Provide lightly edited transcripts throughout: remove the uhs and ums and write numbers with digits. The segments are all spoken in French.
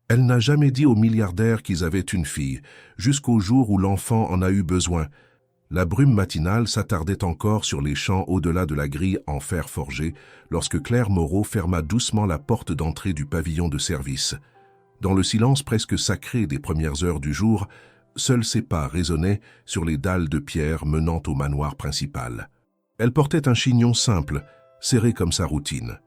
Elle n'a jamais dit aux milliardaires qu'ils avaient une fille, jusqu'au jour où l'enfant en a eu besoin. La brume matinale s'attardait encore sur les champs au-delà de la grille en fer forgé, lorsque Claire Moreau ferma doucement la porte d'entrée du pavillon de service. Dans le silence presque sacré des premières heures du jour, seuls ses pas résonnaient sur les dalles de pierre menant au manoir principal. Elle portait un chignon simple, serré comme sa routine,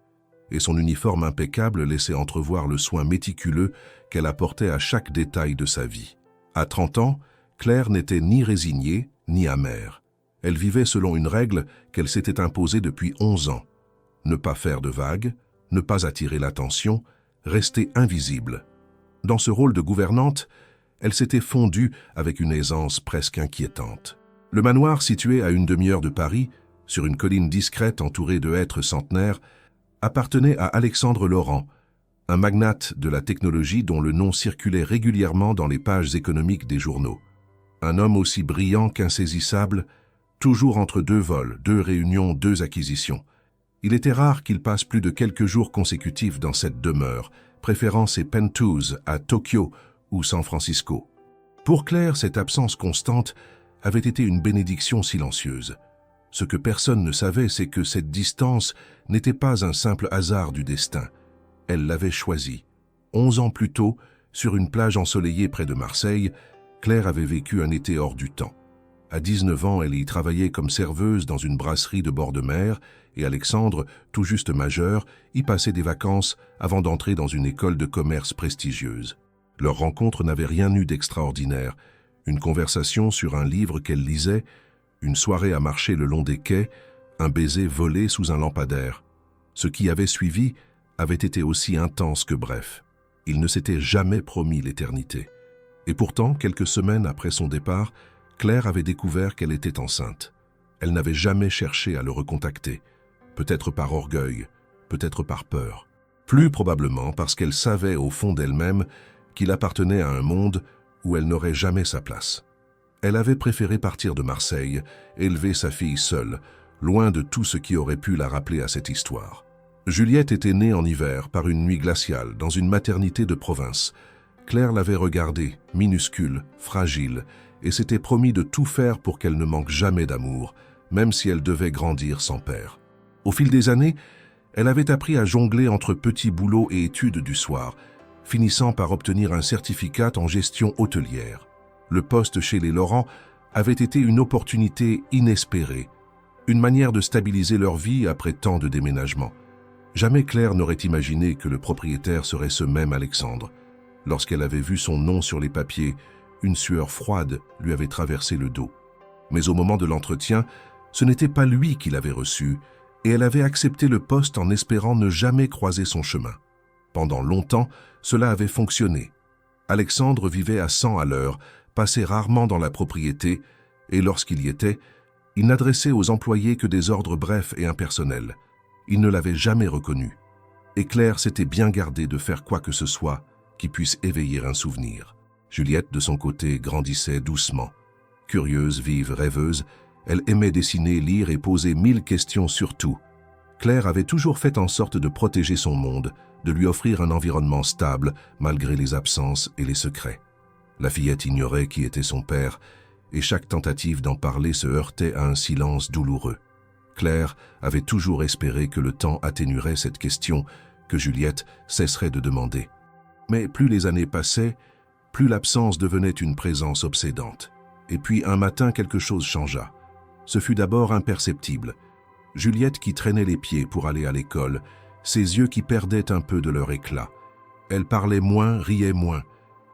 et son uniforme impeccable laissait entrevoir le soin méticuleux qu'elle apportait à chaque détail de sa vie. À 30 ans, Claire n'était ni résignée, ni amère. Elle vivait selon une règle qu'elle s'était imposée depuis 11 ans. Ne pas faire de vagues, ne pas attirer l'attention, rester invisible. Dans ce rôle de gouvernante, elle s'était fondue avec une aisance presque inquiétante. Le manoir, situé à une demi-heure de Paris, sur une colline discrète entourée de hêtres centenaires, appartenait à Alexandre Laurent, un magnate de la technologie dont le nom circulait régulièrement dans les pages économiques des journaux. Un homme aussi brillant qu'insaisissable, toujours entre deux vols, 2 réunions, 2 acquisitions. Il était rare qu'il passe plus de quelques jours consécutifs dans cette demeure, préférant ses penthouses à Tokyo ou San Francisco. Pour Claire, cette absence constante avait été une bénédiction silencieuse. Ce que personne ne savait, c'est que cette distance n'était pas un simple hasard du destin. Elle l'avait choisi. 11 ans plus tôt, sur une plage ensoleillée près de Marseille, Claire avait vécu un été hors du temps. À 19 ans, elle y travaillait comme serveuse dans une brasserie de bord de mer et Alexandre, tout juste majeur, y passait des vacances avant d'entrer dans une école de commerce prestigieuse. Leur rencontre n'avait rien eu d'extraordinaire. Une conversation sur un livre qu'elle lisait, une soirée à marcher le long des quais, un baiser volé sous un lampadaire. Ce qui avait suivi avait été aussi intense que bref. Il ne s'était jamais promis l'éternité. Et pourtant, quelques semaines après son départ, Claire avait découvert qu'elle était enceinte. Elle n'avait jamais cherché à le recontacter, peut-être par orgueil, peut-être par peur. Plus probablement parce qu'elle savait au fond d'elle-même qu'il appartenait à un monde où elle n'aurait jamais sa place. Elle avait préféré partir de Marseille, élever sa fille seule, loin de tout ce qui aurait pu la rappeler à cette histoire. Juliette était née en hiver par une nuit glaciale dans une maternité de province. Claire l'avait regardée, minuscule, fragile, et s'était promis de tout faire pour qu'elle ne manque jamais d'amour, même si elle devait grandir sans père. Au fil des années, elle avait appris à jongler entre petits boulots et études du soir, finissant par obtenir un certificat en gestion hôtelière. Le poste chez les Laurent avait été une opportunité inespérée, une manière de stabiliser leur vie après tant de déménagements. Jamais Claire n'aurait imaginé que le propriétaire serait ce même Alexandre. Lorsqu'elle avait vu son nom sur les papiers, une sueur froide lui avait traversé le dos. Mais au moment de l'entretien, ce n'était pas lui qui l'avait reçu, et elle avait accepté le poste en espérant ne jamais croiser son chemin. Pendant longtemps, cela avait fonctionné. Alexandre vivait à 100 à l'heure, passait rarement dans la propriété, et lorsqu'il y était, il n'adressait aux employés que des ordres brefs et impersonnels. Il ne l'avait jamais reconnu. Et Claire s'était bien gardée de faire quoi que ce soit qui puisse éveiller un souvenir. Juliette, de son côté, grandissait doucement. Curieuse, vive, rêveuse, elle aimait dessiner, lire et poser 1000 questions sur tout. Claire avait toujours fait en sorte de protéger son monde, de lui offrir un environnement stable malgré les absences et les secrets. La fillette ignorait qui était son père, et chaque tentative d'en parler se heurtait à un silence douloureux. Claire avait toujours espéré que le temps atténuerait cette question, que Juliette cesserait de demander. Mais plus les années passaient, plus l'absence devenait une présence obsédante. Et puis un matin, quelque chose changea. Ce fut d'abord imperceptible. Juliette qui traînait les pieds pour aller à l'école, ses yeux qui perdaient un peu de leur éclat. Elle parlait moins, riait moins.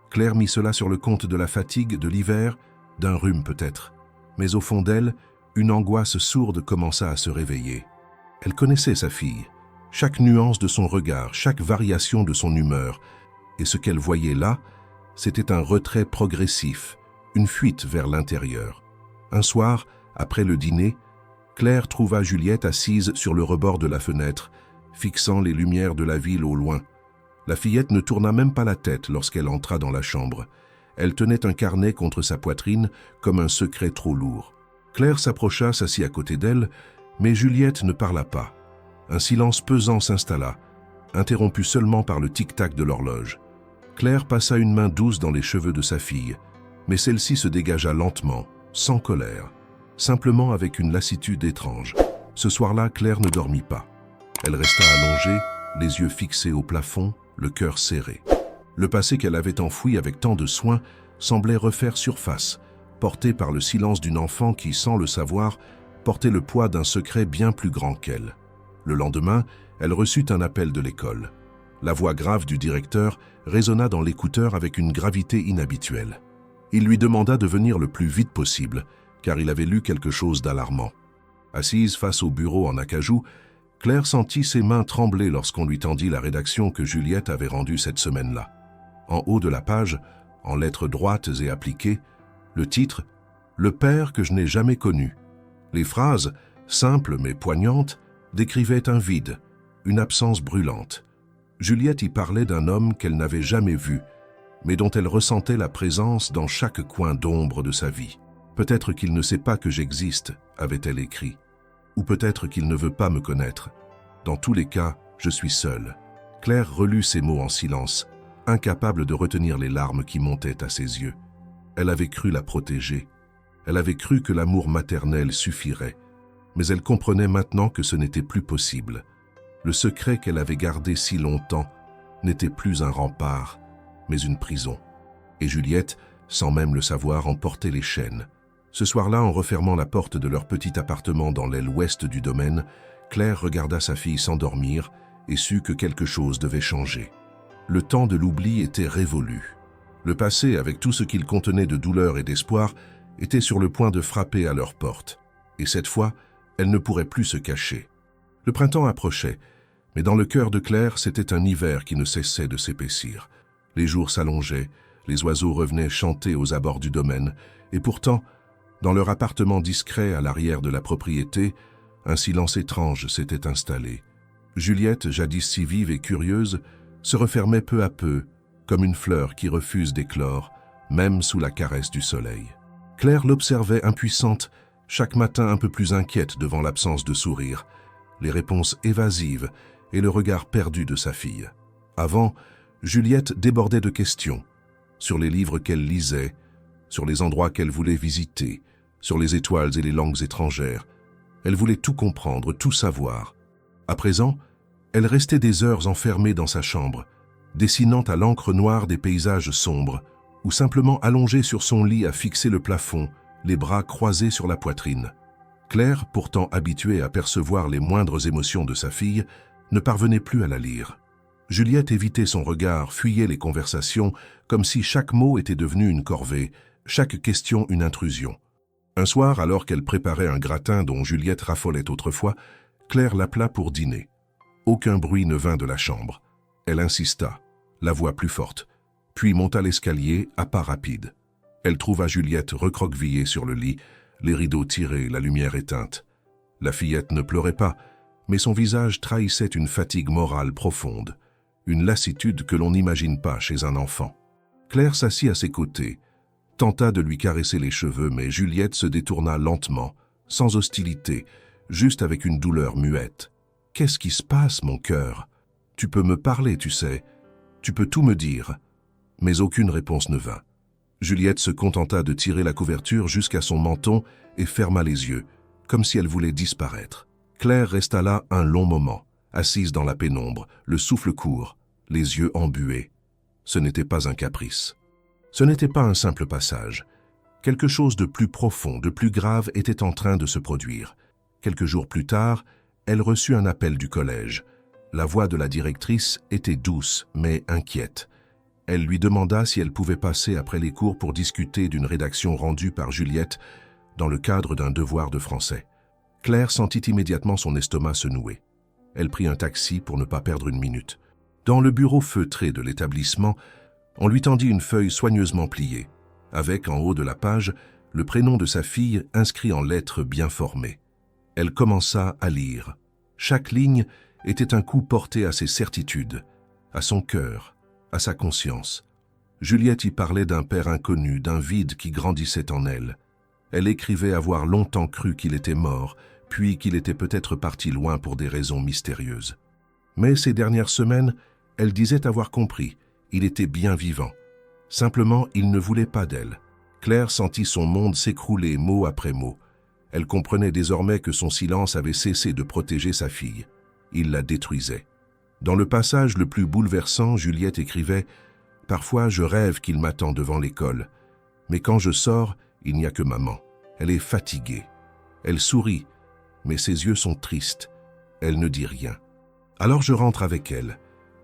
Claire mit cela sur le compte de la fatigue, de l'hiver, d'un rhume peut-être. Mais au fond d'elle, une angoisse sourde commença à se réveiller. Elle connaissait sa fille, chaque nuance de son regard, chaque variation de son humeur, et ce qu'elle voyait là, c'était un retrait progressif, une fuite vers l'intérieur. Un soir, après le dîner, Claire trouva Juliette assise sur le rebord de la fenêtre, fixant les lumières de la ville au loin. La fillette ne tourna même pas la tête lorsqu'elle entra dans la chambre. Elle tenait un carnet contre sa poitrine comme un secret trop lourd. Claire s'approcha, s'assit à côté d'elle, mais Juliette ne parla pas. Un silence pesant s'installa, interrompu seulement par le tic-tac de l'horloge. Claire passa une main douce dans les cheveux de sa fille, mais celle-ci se dégagea lentement, sans colère, simplement avec une lassitude étrange. Ce soir-là, Claire ne dormit pas. Elle resta allongée, les yeux fixés au plafond, le cœur serré. Le passé qu'elle avait enfoui avec tant de soin semblait refaire surface, porté par le silence d'une enfant qui, sans le savoir, portait le poids d'un secret bien plus grand qu'elle. Le lendemain, elle reçut un appel de l'école. La voix grave du directeur résonna dans l'écouteur avec une gravité inhabituelle. Il lui demanda de venir le plus vite possible, car il avait lu quelque chose d'alarmant. Assise face au bureau en acajou, Claire sentit ses mains trembler lorsqu'on lui tendit la rédaction que Juliette avait rendue cette semaine-là. En haut de la page, en lettres droites et appliquées, le titre « Le père que je n'ai jamais connu ». Les phrases, simples mais poignantes, décrivaient un vide, une absence brûlante. Juliette y parlait d'un homme qu'elle n'avait jamais vu, mais dont elle ressentait la présence dans chaque coin d'ombre de sa vie. « Peut-être qu'il ne sait pas que j'existe », avait-elle écrit. Ou peut-être qu'il ne veut pas me connaître. Dans tous les cas, je suis seule. Claire relut ces mots en silence, incapable de retenir les larmes qui montaient à ses yeux. Elle avait cru la protéger. Elle avait cru que l'amour maternel suffirait. Mais elle comprenait maintenant que ce n'était plus possible. Le secret qu'elle avait gardé si longtemps n'était plus un rempart, mais une prison. Et Juliette, sans même le savoir, en portait les chaînes. Ce soir-là, en refermant la porte de leur petit appartement dans l'aile ouest du domaine, Claire regarda sa fille s'endormir et sut que quelque chose devait changer. Le temps de l'oubli était révolu. Le passé, avec tout ce qu'il contenait de douleur et d'espoir, était sur le point de frapper à leur porte. Et cette fois, elle ne pourrait plus se cacher. Le printemps approchait, mais dans le cœur de Claire, c'était un hiver qui ne cessait de s'épaissir. Les jours s'allongeaient, les oiseaux revenaient chanter aux abords du domaine, et pourtant, dans leur appartement discret à l'arrière de la propriété, un silence étrange s'était installé. Juliette, jadis si vive et curieuse, se refermait peu à peu, comme une fleur qui refuse d'éclore, même sous la caresse du soleil. Claire l'observait impuissante, chaque matin un peu plus inquiète devant l'absence de sourire, les réponses évasives et le regard perdu de sa fille. Avant, Juliette débordait de questions, sur les livres qu'elle lisait, sur les endroits qu'elle voulait visiter, sur les étoiles et les langues étrangères. Elle voulait tout comprendre, tout savoir. À présent, elle restait des heures enfermée dans sa chambre, dessinant à l'encre noire des paysages sombres, ou simplement allongée sur son lit à fixer le plafond, les bras croisés sur la poitrine. Claire, pourtant habituée à percevoir les moindres émotions de sa fille, ne parvenait plus à la lire. Juliette évitait son regard, fuyait les conversations, comme si chaque mot était devenu une corvée, chaque question une intrusion. Un soir, alors qu'elle préparait un gratin dont Juliette raffolait autrefois, Claire l'appela pour dîner. Aucun bruit ne vint de la chambre. Elle insista, la voix plus forte, puis monta l'escalier à pas rapides. Elle trouva Juliette recroquevillée sur le lit, les rideaux tirés, la lumière éteinte. La fillette ne pleurait pas, mais son visage trahissait une fatigue morale profonde, une lassitude que l'on n'imagine pas chez un enfant. Claire s'assit à ses côtés, tenta de lui caresser les cheveux, mais Juliette se détourna lentement, sans hostilité, juste avec une douleur muette. « Qu'est-ce qui se passe, mon cœur? Tu peux me parler, tu sais. Tu peux tout me dire. » Mais aucune réponse ne vint. Juliette se contenta de tirer la couverture jusqu'à son menton et ferma les yeux, comme si elle voulait disparaître. Claire resta là un long moment, assise dans la pénombre, le souffle court, les yeux embués. Ce n'était pas un caprice. Ce n'était pas un simple passage. Quelque chose de plus profond, de plus grave était en train de se produire. Quelques jours plus tard, elle reçut un appel du collège. La voix de la directrice était douce, mais inquiète. Elle lui demanda si elle pouvait passer après les cours pour discuter d'une rédaction rendue par Juliette dans le cadre d'un devoir de français. Claire sentit immédiatement son estomac se nouer. Elle prit un taxi pour ne pas perdre une minute. Dans le bureau feutré de l'établissement, on lui tendit une feuille soigneusement pliée, avec, en haut de la page, le prénom de sa fille inscrit en lettres bien formées. Elle commença à lire. Chaque ligne était un coup porté à ses certitudes, à son cœur, à sa conscience. Juliette y parlait d'un père inconnu, d'un vide qui grandissait en elle. Elle écrivait avoir longtemps cru qu'il était mort, puis qu'il était peut-être parti loin pour des raisons mystérieuses. Mais ces dernières semaines, elle disait avoir compris Il était bien vivant. Simplement, il ne voulait pas d'elle. Claire sentit son monde s'écrouler mot après mot. Elle comprenait désormais que son silence avait cessé de protéger sa fille. Il la détruisait. Dans le passage le plus bouleversant, Juliette écrivait « Parfois, je rêve qu'il m'attend devant l'école. Mais quand je sors, il n'y a que maman. Elle est fatiguée. Elle sourit, mais ses yeux sont tristes. Elle ne dit rien. Alors je rentre avec elle,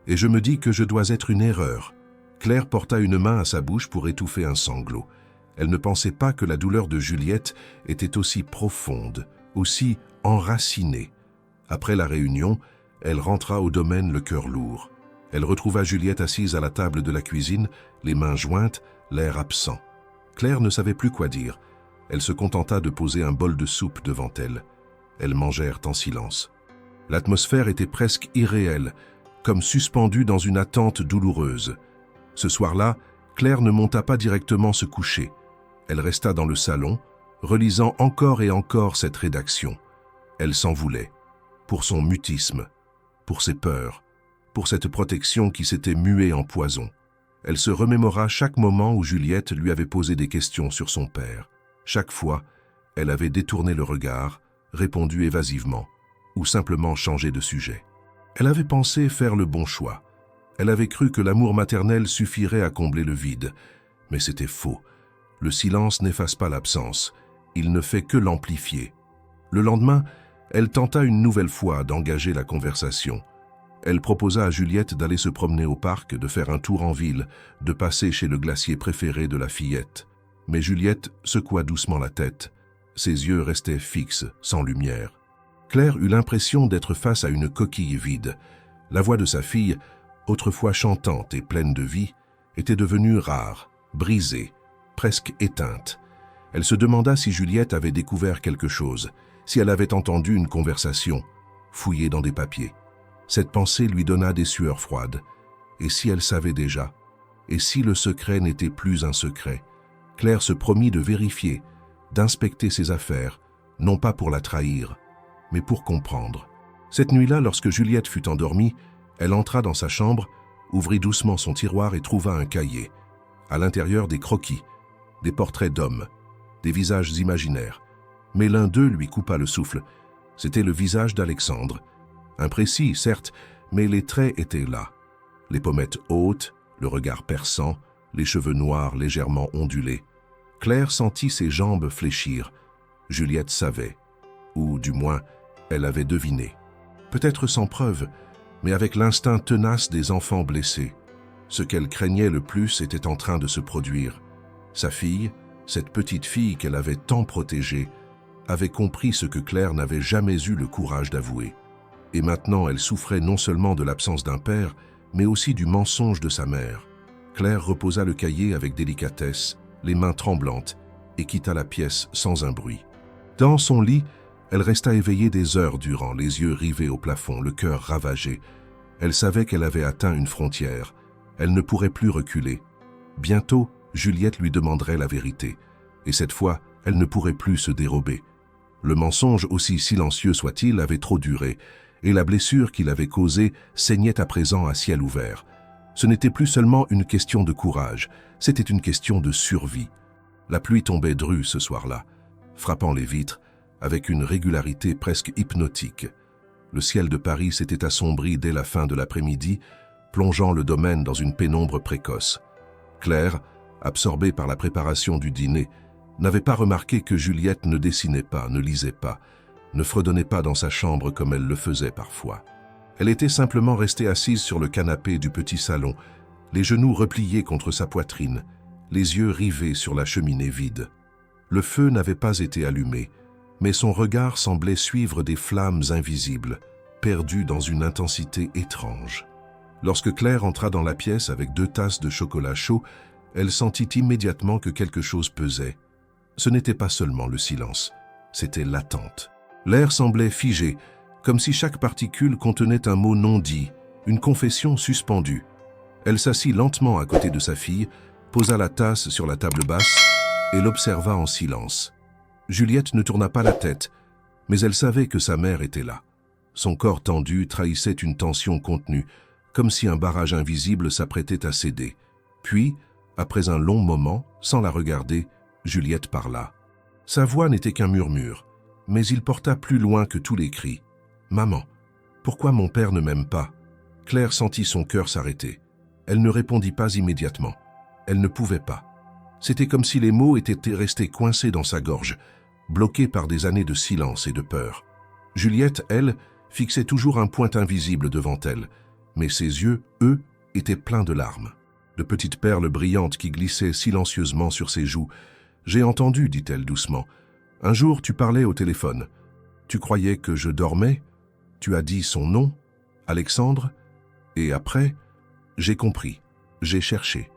et je me dis que je dois être une erreur. » Claire porta une main à sa bouche pour étouffer un sanglot. Elle ne pensait pas que la douleur de Juliette était aussi profonde, aussi enracinée. Après la réunion, elle rentra au domaine le cœur lourd. Elle retrouva Juliette assise à la table de la cuisine, les mains jointes, l'air absent. Claire ne savait plus quoi dire. Elle se contenta de poser un bol de soupe devant elle. Elles mangèrent en silence. L'atmosphère était presque irréelle, comme suspendue dans une attente douloureuse. Ce soir-là, Claire ne monta pas directement se coucher. Elle resta dans le salon, relisant encore et encore cette rédaction. Elle s'en voulait, pour son mutisme, pour ses peurs, pour cette protection qui s'était muée en poison. Elle se remémora chaque moment où Juliette lui avait posé des questions sur son père. Chaque fois, elle avait détourné le regard, répondu évasivement, ou simplement changé de sujet. Elle avait pensé faire le bon choix. Elle avait cru que l'amour maternel suffirait à combler le vide. Mais c'était faux. Le silence n'efface pas l'absence. Il ne fait que l'amplifier. Le lendemain, elle tenta une nouvelle fois d'engager la conversation. Elle proposa à Juliette d'aller se promener au parc, de faire un tour en ville, de passer chez le glacier préféré de la fillette. Mais Juliette secoua doucement la tête. Ses yeux restaient fixes, sans lumière. Claire eut l'impression d'être face à une coquille vide. La voix de sa fille, autrefois chantante et pleine de vie, était devenue rare, brisée, presque éteinte. Elle se demanda si Juliette avait découvert quelque chose, si elle avait entendu une conversation, fouillée dans des papiers. Cette pensée lui donna des sueurs froides. Et si elle savait déjà? Et si le secret n'était plus un secret? Claire se promit de vérifier, d'inspecter ses affaires, non pas pour la trahir, mais pour comprendre. Cette nuit-là, lorsque Juliette fut endormie, elle entra dans sa chambre, ouvrit doucement son tiroir et trouva un cahier. À l'intérieur, des croquis, des portraits d'hommes, des visages imaginaires. Mais l'un d'eux lui coupa le souffle. C'était le visage d'Alexandre. Imprécis, certes, mais les traits étaient là. Les pommettes hautes, le regard perçant, les cheveux noirs légèrement ondulés. Claire sentit ses jambes fléchir. Juliette savait, ou du moins, elle avait deviné. Peut-être sans preuve, mais avec l'instinct tenace des enfants blessés. Ce qu'elle craignait le plus était en train de se produire. Sa fille, cette petite fille qu'elle avait tant protégée, avait compris ce que Claire n'avait jamais eu le courage d'avouer. Et maintenant, elle souffrait non seulement de l'absence d'un père, mais aussi du mensonge de sa mère. Claire reposa le cahier avec délicatesse, les mains tremblantes, et quitta la pièce sans un bruit. Dans son lit, elle resta éveillée des heures durant, les yeux rivés au plafond, le cœur ravagé. Elle savait qu'elle avait atteint une frontière. Elle ne pourrait plus reculer. Bientôt, Juliette lui demanderait la vérité. Et cette fois, elle ne pourrait plus se dérober. Le mensonge, aussi silencieux soit-il, avait trop duré, et la blessure qu'il avait causée saignait à présent à ciel ouvert. Ce n'était plus seulement une question de courage, c'était une question de survie. La pluie tombait drue ce soir-là, frappant les vitres avec une régularité presque hypnotique. Le ciel de Paris s'était assombri dès la fin de l'après-midi, plongeant le domaine dans une pénombre précoce. Claire, absorbée par la préparation du dîner, n'avait pas remarqué que Juliette ne dessinait pas, ne lisait pas, ne fredonnait pas dans sa chambre comme elle le faisait parfois. Elle était simplement restée assise sur le canapé du petit salon, les genoux repliés contre sa poitrine, les yeux rivés sur la cheminée vide. Le feu n'avait pas été allumé, mais son regard semblait suivre des flammes invisibles, perdues dans une intensité étrange. Lorsque Claire entra dans la pièce avec 2 tasses de chocolat chaud, elle sentit immédiatement que quelque chose pesait. Ce n'était pas seulement le silence, c'était l'attente. L'air semblait figé, comme si chaque particule contenait un mot non dit, une confession suspendue. Elle s'assit lentement à côté de sa fille, posa la tasse sur la table basse et l'observa en silence. Juliette ne tourna pas la tête, mais elle savait que sa mère était là. Son corps tendu trahissait une tension contenue, comme si un barrage invisible s'apprêtait à céder. Puis, après un long moment, sans la regarder, Juliette parla. Sa voix n'était qu'un murmure, mais il porta plus loin que tous les cris. « Maman, pourquoi mon père ne m'aime pas ?» Claire sentit son cœur s'arrêter. Elle ne répondit pas immédiatement. Elle ne pouvait pas. C'était comme si les mots étaient restés coincés dans sa gorge, bloqués par des années de silence et de peur. Juliette, elle, fixait toujours un point invisible devant elle, mais ses yeux, eux, étaient pleins de larmes. De petites perles brillantes qui glissaient silencieusement sur ses joues. « J'ai entendu, dit-elle doucement. Un jour, tu parlais au téléphone. Tu croyais que je dormais? Tu as dit son nom, Alexandre? Et après, j'ai compris. J'ai cherché.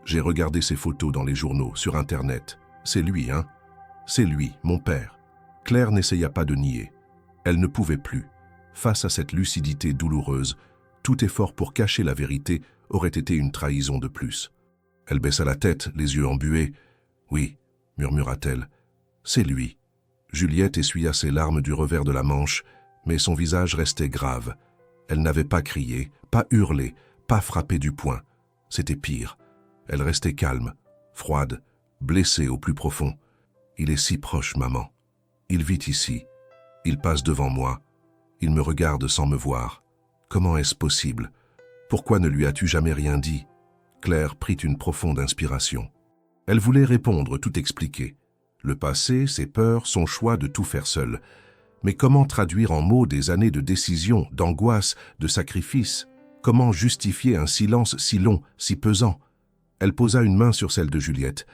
J'ai regardé ses photos dans les journaux, sur Internet. C'est lui, hein? C'est lui, mon père. » Claire n'essaya pas de nier. Elle ne pouvait plus. Face à cette lucidité douloureuse, tout effort pour cacher la vérité aurait été une trahison de plus. Elle baissa la tête, les yeux embués. « Oui, » murmura-t-elle, « c'est lui. » Juliette essuya ses larmes du revers de la manche, mais son visage restait grave. Elle n'avait pas crié, pas hurlé, pas frappé du poing. C'était pire. Elle restait calme, froide, blessée au plus profond. « Il est si proche, maman. Il vit ici. Il passe devant moi. Il me regarde sans me voir. Comment est-ce possible? Pourquoi ne lui as-tu jamais rien dit ?» Claire prit une profonde inspiration. Elle voulait répondre, tout expliquer. Le passé, ses peurs, son choix de tout faire seule. Mais comment traduire en mots des années de décision, d'angoisse, de sacrifice? Comment justifier un silence si long, si pesant? Elle posa une main sur celle de Juliette,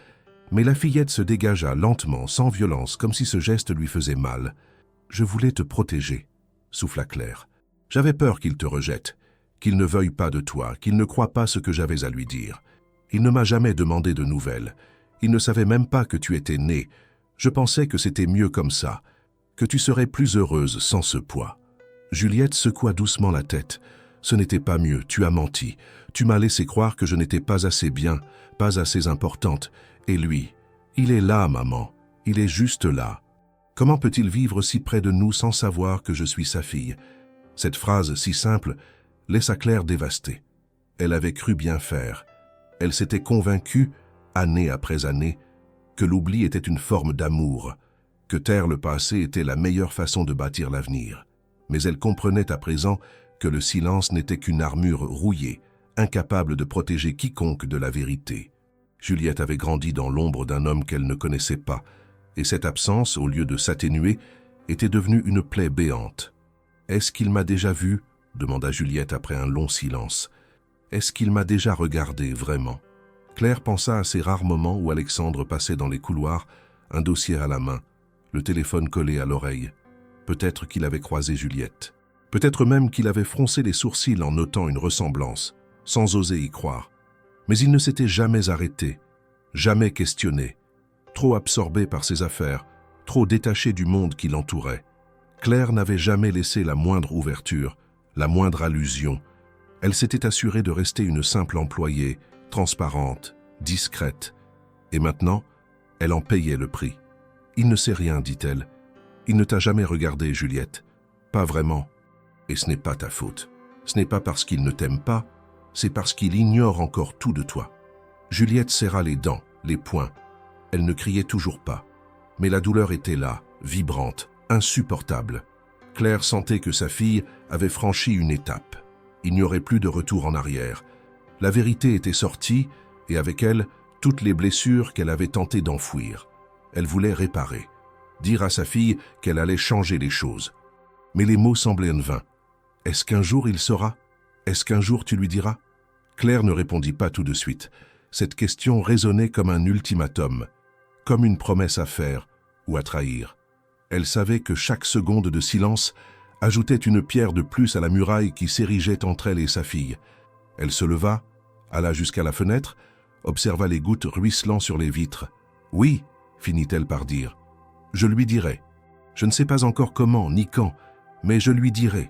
mais la fillette se dégagea lentement, sans violence, comme si ce geste lui faisait mal. « Je voulais te protéger, » souffla Claire. « J'avais peur qu'il te rejette, qu'il ne veuille pas de toi, qu'il ne croie pas ce que j'avais à lui dire. Il ne m'a jamais demandé de nouvelles. Il ne savait même pas que tu étais née. Je pensais que c'était mieux comme ça, que tu serais plus heureuse sans ce poids. » Juliette secoua doucement la tête. « Ce n'était pas mieux, tu as menti. Tu m'as laissé croire que je n'étais pas assez bien, pas assez importante. Et lui, il est là, maman. Il est juste là. Comment peut-il vivre si près de nous sans savoir que je suis sa fille ?» Cette phrase si simple laissa Claire dévastée. Elle avait cru bien faire. Elle s'était convaincue, année après année, que l'oubli était une forme d'amour, que taire le passé était la meilleure façon de bâtir l'avenir. Mais elle comprenait à présent que le silence n'était qu'une armure rouillée, incapable de protéger quiconque de la vérité. Juliette avait grandi dans l'ombre d'un homme qu'elle ne connaissait pas, et cette absence, au lieu de s'atténuer, était devenue une plaie béante. « Est-ce qu'il m'a déjà vue ?» demanda Juliette après un long silence. « Est-ce qu'il m'a déjà regardé, vraiment ?» Claire pensa à ces rares moments où Alexandre passait dans les couloirs, un dossier à la main, le téléphone collé à l'oreille. Peut-être qu'il avait croisé Juliette. Peut-être même qu'il avait froncé les sourcils en notant une ressemblance, sans oser y croire. Mais il ne s'était jamais arrêté, jamais questionné, trop absorbé par ses affaires, trop détaché du monde qui l'entourait. Claire n'avait jamais laissé la moindre ouverture, la moindre allusion. Elle s'était assurée de rester une simple employée, transparente, discrète. Et maintenant, elle en payait le prix. « Il ne sait rien, dit-elle. Il ne t'a jamais regardé, Juliette. Pas vraiment. Et ce n'est pas ta faute. Ce n'est pas parce qu'il ne t'aime pas, c'est parce qu'il ignore encore tout de toi. » Juliette serra les dents, les poings. Elle ne criait toujours pas. Mais la douleur était là, vibrante, insupportable. Claire sentait que sa fille avait franchi une étape. Il n'y aurait plus de retour en arrière. La vérité était sortie, et avec elle, toutes les blessures qu'elle avait tenté d'enfouir. Elle voulait réparer, dire à sa fille qu'elle allait changer les choses. Mais les mots semblaient vains. « Est-ce qu'un jour il saura? Est-ce qu'un jour tu lui diras ?» Claire ne répondit pas tout de suite. Cette question résonnait comme un ultimatum, comme une promesse à faire ou à trahir. Elle savait que chaque seconde de silence ajoutait une pierre de plus à la muraille qui s'érigeait entre elle et sa fille. Elle se leva, alla jusqu'à la fenêtre, observa les gouttes ruisselant sur les vitres. « Oui, » finit-elle par dire, « je lui dirai. Je ne sais pas encore comment ni quand, mais je lui dirai. »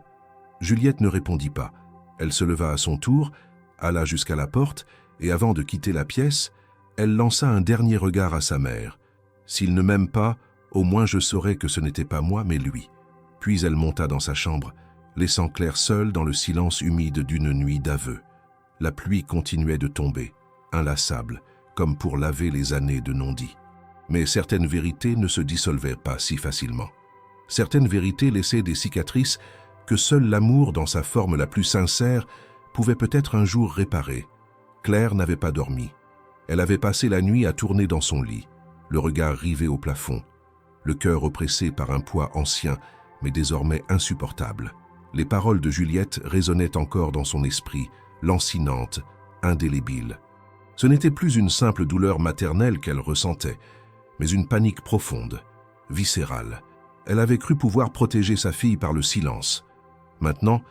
Juliette ne répondit pas. Elle se leva à son tour, alla jusqu'à la porte, et avant de quitter la pièce, elle lança un dernier regard à sa mère. « S'il ne m'aime pas, au moins je saurai que ce n'était pas moi, mais lui. » Puis elle monta dans sa chambre, laissant Claire seule dans le silence humide d'une nuit d'aveu. La pluie continuait de tomber, inlassable, comme pour laver les années de non-dits. Mais certaines vérités ne se dissolvaient pas si facilement. Certaines vérités laissaient des cicatrices que seul l'amour, dans sa forme la plus sincère, pouvait peut-être un jour réparer. Claire n'avait pas dormi. Elle avait passé la nuit à tourner dans son lit, le regard rivé au plafond, le cœur oppressé par un poids ancien, mais désormais insupportable. Les paroles de Juliette résonnaient encore dans son esprit, lancinantes, indélébiles. Ce n'était plus une simple douleur maternelle qu'elle ressentait, mais une panique profonde, viscérale. Elle avait cru pouvoir protéger sa fille par le silence. Maintenant,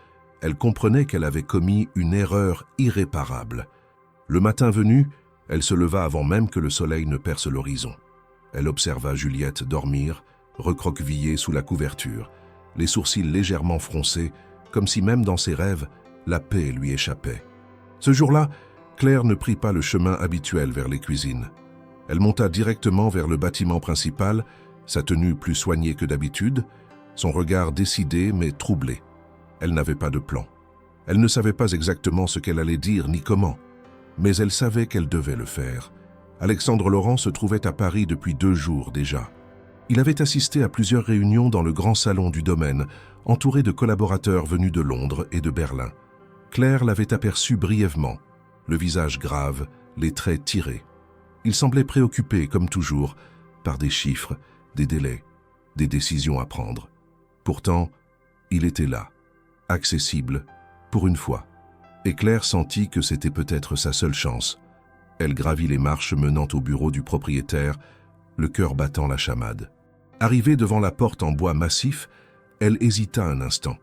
elle comprenait qu'elle avait commis une erreur irréparable. Le matin venu, elle se leva avant même que le soleil ne perce l'horizon. Elle observa Juliette dormir, recroquevillée sous la couverture, les sourcils légèrement froncés, comme si même dans ses rêves, la paix lui échappait. Ce jour-là, Claire ne prit pas le chemin habituel vers les cuisines. Elle monta directement vers le bâtiment principal, sa tenue plus soignée que d'habitude, son regard décidé mais troublé. Elle n'avait pas de plan. Elle ne savait pas exactement ce qu'elle allait dire ni comment, mais elle savait qu'elle devait le faire. Alexandre Laurent se trouvait à Paris depuis 2 jours déjà. Il avait assisté à plusieurs réunions dans le grand salon du domaine, entouré de collaborateurs venus de Londres et de Berlin. Claire l'avait aperçu brièvement, le visage grave, les traits tirés. Il semblait préoccupé, comme toujours, par des chiffres, des délais, des décisions à prendre. Pourtant, il était là, accessible, pour une fois. Et Claire sentit que c'était peut-être sa seule chance. Elle gravit les marches menant au bureau du propriétaire, le cœur battant la chamade. Arrivée devant la porte en bois massif, elle hésita un instant.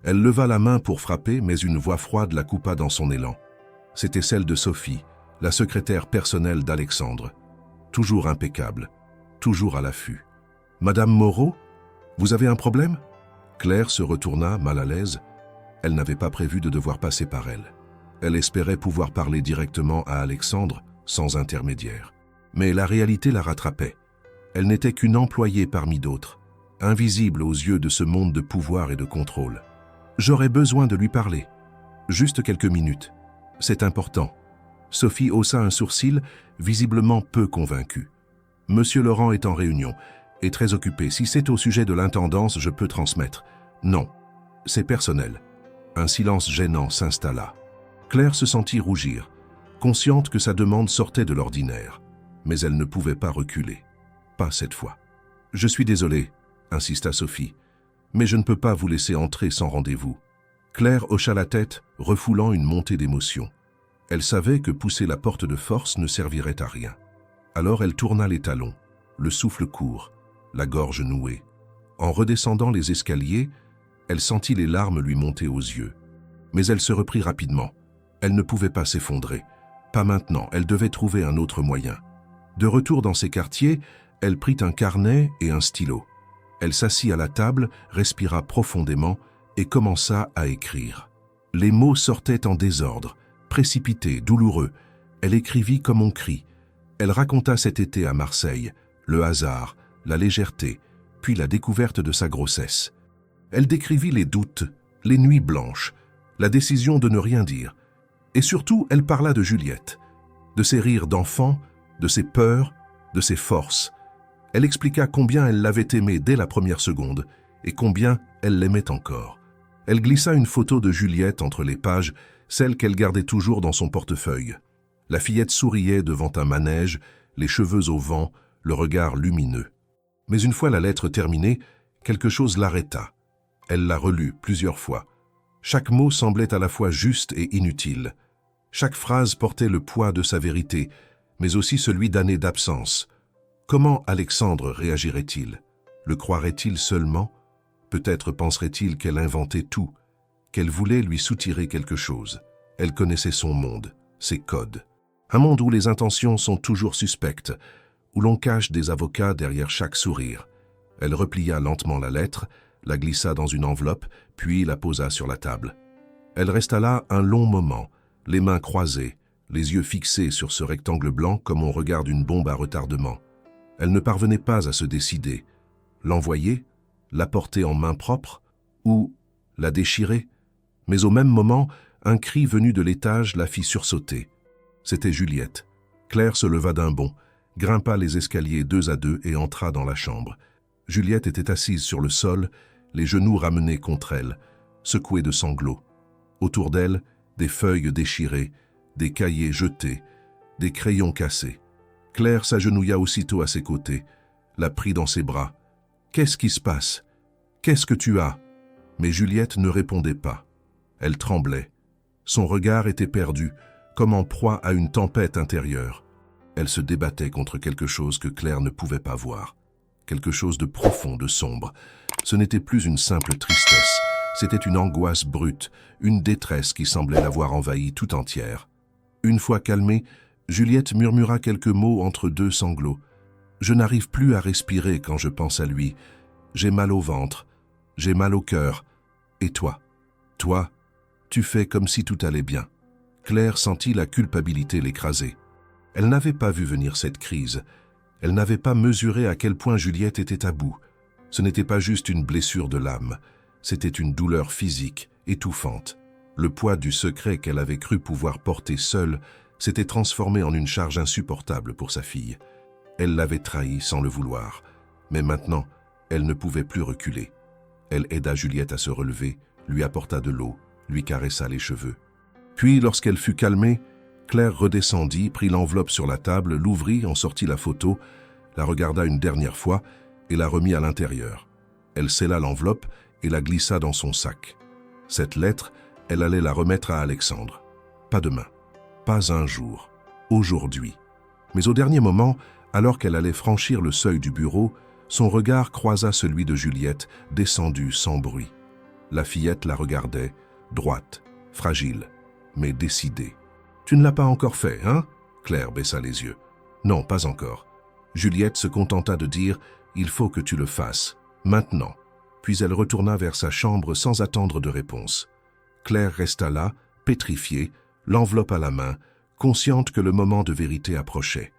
Elle leva la main pour frapper, mais une voix froide la coupa dans son élan. C'était celle de Sophie, la secrétaire personnelle d'Alexandre. Toujours impeccable, toujours à l'affût. « Madame Moreau, vous avez un problème ?» Claire se retourna, mal à l'aise. Elle n'avait pas prévu de devoir passer par elle. Elle espérait pouvoir parler directement à Alexandre, sans intermédiaire. Mais la réalité la rattrapait. Elle n'était qu'une employée parmi d'autres, invisible aux yeux de ce monde de pouvoir et de contrôle. « J'aurais besoin de lui parler. Juste quelques minutes. C'est important. » Sophie haussa un sourcil, visiblement peu convaincue. « Monsieur Laurent est en réunion, et très occupé. Si c'est au sujet de l'intendance, je peux transmettre. »« Non, c'est personnel. » Un silence gênant s'installa. Claire se sentit rougir, consciente que sa demande sortait de l'ordinaire. Mais elle ne pouvait pas reculer. Pas cette fois. « Je suis désolée, » insista Sophie, « mais je ne peux pas vous laisser entrer sans rendez-vous. » Claire hocha la tête, refoulant une montée d'émotion. Elle savait que pousser la porte de force ne servirait à rien. Alors elle tourna les talons, le souffle court, la gorge nouée. En redescendant les escaliers, elle sentit les larmes lui monter aux yeux. Mais elle se reprit rapidement. Elle ne pouvait pas s'effondrer. Pas maintenant, elle devait trouver un autre moyen. De retour dans ses quartiers, elle prit un carnet et un stylo. Elle s'assit à la table, respira profondément et commença à écrire. Les mots sortaient en désordre, précipités, douloureux. Elle écrivit comme on crie. Elle raconta cet été à Marseille, le hasard, la légèreté, puis la découverte de sa grossesse. Elle décrivit les doutes, les nuits blanches, la décision de ne rien dire. Et surtout, elle parla de Juliette, de ses rires d'enfant, de ses peurs, de ses forces. Elle expliqua combien elle l'avait aimé dès la première seconde et combien elle l'aimait encore. Elle glissa une photo de Juliette entre les pages, celle qu'elle gardait toujours dans son portefeuille. La fillette souriait devant un manège, les cheveux au vent, le regard lumineux. Mais une fois la lettre terminée, quelque chose l'arrêta. Elle la relut plusieurs fois. Chaque mot semblait à la fois juste et inutile. Chaque phrase portait le poids de sa vérité, mais aussi celui d'années d'absence. Comment Alexandre réagirait-il? Le croirait-il seulement? Peut-être penserait-il qu'elle inventait tout, qu'elle voulait lui soutirer quelque chose. Elle connaissait son monde, ses codes. Un monde où les intentions sont toujours suspectes, où l'on cache des avocats derrière chaque sourire. Elle replia lentement la lettre, la glissa dans une enveloppe, puis la posa sur la table. Elle resta là un long moment, les mains croisées, les yeux fixés sur ce rectangle blanc comme on regarde une bombe à retardement. Elle ne parvenait pas à se décider. L'envoyer, l'apporter en main propre, ou La déchirer? Mais au même moment, un cri venu de l'étage la fit sursauter. C'était Juliette. Claire se leva d'un bond, grimpa les escaliers 2 à 2 et entra dans la chambre. Juliette était assise sur le sol, les genoux ramenés contre elle, secouée de sanglots. Autour d'elle, des feuilles déchirées, des cahiers jetés, des crayons cassés. Claire s'agenouilla aussitôt à ses côtés, la prit dans ses bras. « Qu'est-ce qui se passe? Qu'est-ce que tu as ?» Mais Juliette ne répondait pas. Elle tremblait. Son regard était perdu, comme en proie à une tempête intérieure. Elle se débattait contre quelque chose que Claire ne pouvait pas voir. Quelque chose de profond, de sombre. Ce n'était plus une simple tristesse, c'était une angoisse brute, une détresse qui semblait l'avoir envahie tout entière. Une fois calmée, Juliette murmura quelques mots entre 2 sanglots. « Je n'arrive plus à respirer quand je pense à lui. J'ai mal au ventre, j'ai mal au cœur. Et toi? Toi, tu fais comme si tout allait bien. » Claire sentit la culpabilité l'écraser. Elle n'avait pas vu venir cette crise. Elle n'avait pas mesuré à quel point Juliette était à bout. Ce n'était pas juste une blessure de l'âme, c'était une douleur physique, étouffante. Le poids du secret qu'elle avait cru pouvoir porter seule s'était transformé en une charge insupportable pour sa fille. Elle l'avait trahi sans le vouloir, mais maintenant, elle ne pouvait plus reculer. Elle aida Juliette à se relever, lui apporta de l'eau, lui caressa les cheveux. Puis, lorsqu'elle fut calmée, Claire redescendit, prit l'enveloppe sur la table, l'ouvrit, en sortit la photo, la regarda une dernière fois et la remit à l'intérieur. Elle scella l'enveloppe et la glissa dans son sac. Cette lettre, elle allait la remettre à Alexandre. Pas demain, pas un jour, aujourd'hui. Mais au dernier moment, alors qu'elle allait franchir le seuil du bureau, son regard croisa celui de Juliette, descendue sans bruit. La fillette la regardait, droite, fragile, mais décidée. « Tu ne l'as pas encore fait, hein ?» Claire baissa les yeux. « Non, pas encore. » Juliette se contenta de dire « Il faut que tu le fasses, maintenant. » Puis elle retourna vers sa chambre sans attendre de réponse. Claire resta là, pétrifiée, l'enveloppe à la main, consciente que le moment de vérité approchait.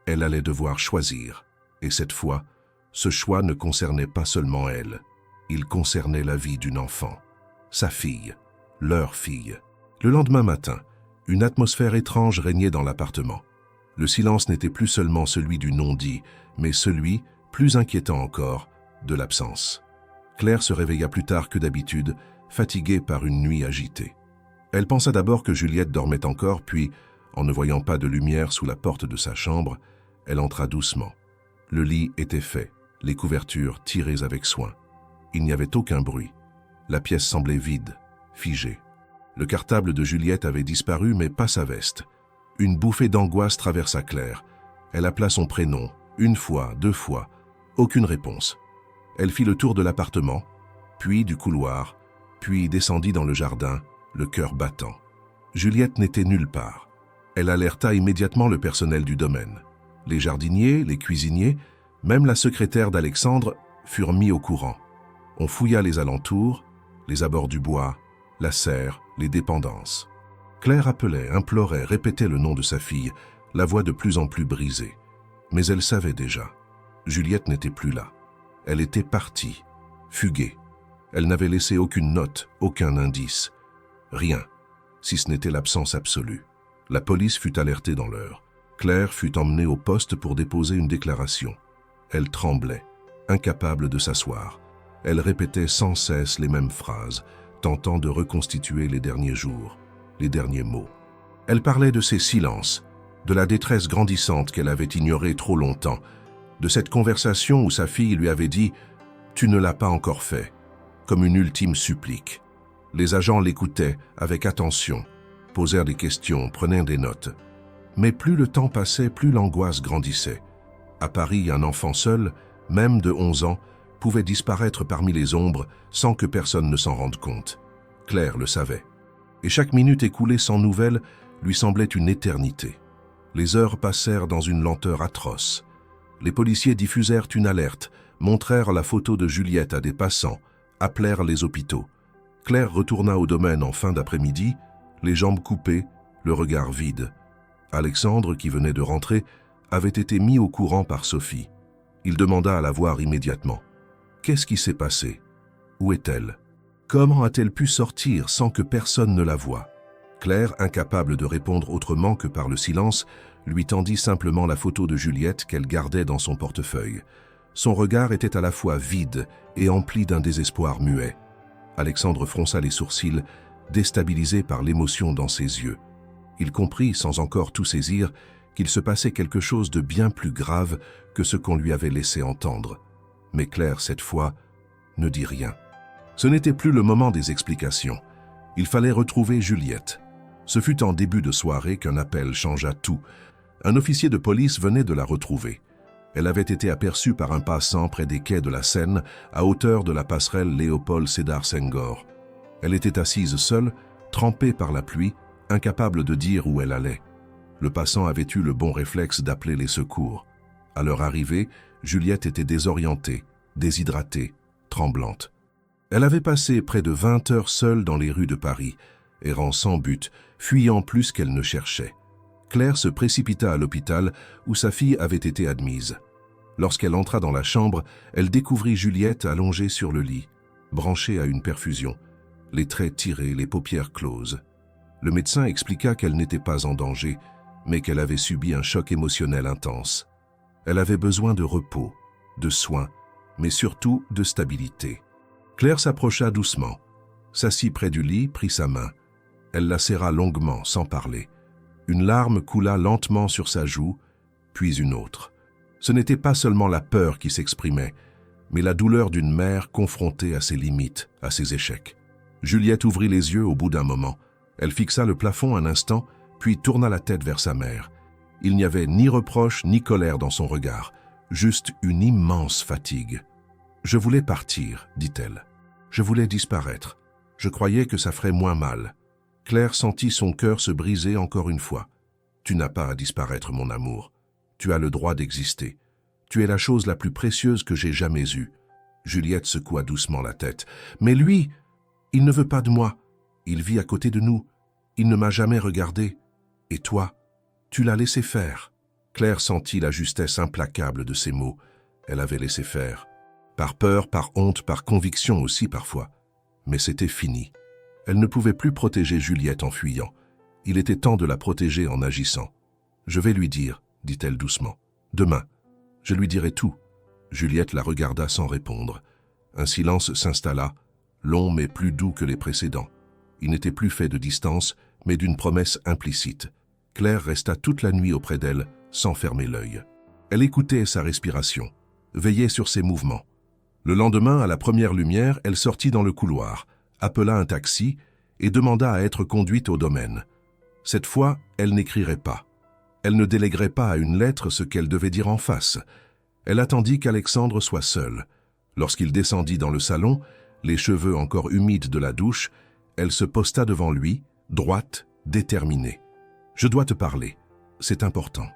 Elle allait devoir choisir, et cette fois, ce choix ne concernait pas seulement elle. Il concernait la vie d'une enfant, sa fille, leur fille. Le lendemain matin, une atmosphère étrange régnait dans l'appartement. Le silence n'était plus seulement celui du non-dit, mais celui, plus inquiétant encore, de l'absence. Claire se réveilla plus tard que d'habitude, fatiguée par une nuit agitée. Elle pensa d'abord que Juliette dormait encore, puis, en ne voyant pas de lumière sous la porte de sa chambre, elle entra doucement. Le lit était fait, les couvertures tirées avec soin. Il n'y avait aucun bruit. La pièce semblait vide, figée. Le cartable de Juliette avait disparu, mais pas sa veste. Une bouffée d'angoisse traversa Claire. Elle appela son prénom, 1 fois, 2 fois. Aucune réponse. Elle fit le tour de l'appartement, puis du couloir, puis descendit dans le jardin, le cœur battant. Juliette n'était nulle part. Elle alerta immédiatement le personnel du domaine. Les jardiniers, les cuisiniers, même la secrétaire d'Alexandre furent mis au courant. On fouilla les alentours, les abords du bois, la serre, les dépendances. Claire appelait, implorait, répétait le nom de sa fille, la voix de plus en plus brisée. Mais elle savait déjà. Juliette n'était plus là. Elle était partie, fuguée. Elle n'avait laissé aucune note, aucun indice. Rien, si ce n'était l'absence absolue. La police fut alertée dans l'heure. Claire fut emmenée au poste pour déposer une déclaration. Elle tremblait, incapable de s'asseoir. Elle répétait sans cesse les mêmes phrases, tentant de reconstituer les derniers jours, les derniers mots. Elle parlait de ses silences, de la détresse grandissante qu'elle avait ignorée trop longtemps, de cette conversation où sa fille lui avait dit « Tu ne l'as pas encore fait », comme une ultime supplique. Les agents l'écoutaient avec attention, posèrent des questions, prenaient des notes. Mais plus le temps passait, plus l'angoisse grandissait. À Paris, un enfant seul, même de 11 ans, pouvait disparaître parmi les ombres sans que personne ne s'en rende compte. Claire le savait. Et chaque minute écoulée sans nouvelles lui semblait une éternité. Les heures passèrent dans une lenteur atroce. Les policiers diffusèrent une alerte, montrèrent la photo de Juliette à des passants, appelèrent les hôpitaux. Claire retourna au domaine en fin d'après-midi, les jambes coupées, le regard vide. Alexandre, qui venait de rentrer, avait été mis au courant par Sophie. Il demanda à la voir immédiatement. Qu'est-ce qui s'est passé? Où est-elle? Comment a-t-elle pu sortir sans que personne ne la voie? Claire, incapable de répondre autrement que par le silence, lui tendit simplement la photo de Juliette qu'elle gardait dans son portefeuille. Son regard était à la fois vide et empli d'un désespoir muet. Alexandre fronça les sourcils, déstabilisé par l'émotion dans ses yeux. Il comprit, sans encore tout saisir, qu'il se passait quelque chose de bien plus grave que ce qu'on lui avait laissé entendre. Mais Claire, cette fois, ne dit rien. Ce n'était plus le moment des explications. Il fallait retrouver Juliette. Ce fut en début de soirée qu'un appel changea tout. Un officier de police venait de la retrouver. Elle avait été aperçue par un passant près des quais de la Seine, à hauteur de la passerelle Léopold Sédar Senghor. Elle était assise seule, trempée par la pluie, incapable de dire où elle allait. Le passant avait eu le bon réflexe d'appeler les secours. À leur arrivée, Juliette était désorientée, déshydratée, tremblante. Elle avait passé près de 20 heures seule dans les rues de Paris, errant sans but, fuyant plus qu'elle ne cherchait. Claire se précipita à l'hôpital où sa fille avait été admise. Lorsqu'elle entra dans la chambre, elle découvrit Juliette allongée sur le lit, branchée à une perfusion, les traits tirés, les paupières closes. Le médecin expliqua qu'elle n'était pas en danger, mais qu'elle avait subi un choc émotionnel intense. Elle avait besoin de repos, de soins, mais surtout de stabilité. Claire s'approcha doucement, s'assit près du lit, prit sa main. Elle la serra longuement, sans parler. Une larme coula lentement sur sa joue, puis une autre. Ce n'était pas seulement la peur qui s'exprimait, mais la douleur d'une mère confrontée à ses limites, à ses échecs. Juliette ouvrit les yeux au bout d'un moment. Elle fixa le plafond un instant, puis tourna la tête vers sa mère. Il n'y avait ni reproche ni colère dans son regard, juste une immense fatigue. « Je voulais partir, dit-elle. Je voulais disparaître. Je croyais que ça ferait moins mal. » Claire sentit son cœur se briser encore une fois. « Tu n'as pas à disparaître, mon amour. Tu as le droit d'exister. Tu es la chose la plus précieuse que j'ai jamais eue. » Juliette secoua doucement la tête. « Mais lui, il ne veut pas de moi. Il vit à côté de nous. Il ne m'a jamais regardé. Et toi, tu l'as laissé faire. » Claire sentit la justesse implacable de ces mots. Elle avait laissé faire. Par peur, par honte, par conviction aussi parfois. Mais c'était fini. Elle ne pouvait plus protéger Juliette en fuyant. Il était temps de la protéger en agissant. « Je vais lui dire, » dit-elle doucement. « Demain, je lui dirai tout. » Juliette la regarda sans répondre. Un silence s'installa, long mais plus doux que les précédents. Il n'était plus fait de distance, mais d'une promesse implicite. Claire resta toute la nuit auprès d'elle, sans fermer l'œil. Elle écoutait sa respiration, veillait sur ses mouvements. Le lendemain, à la première lumière, elle sortit dans le couloir, appela un taxi et demanda à être conduite au domaine. Cette fois, elle n'écrirait pas. Elle ne déléguerait pas à une lettre ce qu'elle devait dire en face. Elle attendit qu'Alexandre soit seul. Lorsqu'il descendit dans le salon, les cheveux encore humides de la douche, elle se posta devant lui, droite, déterminée. « Je dois te parler. C'est important.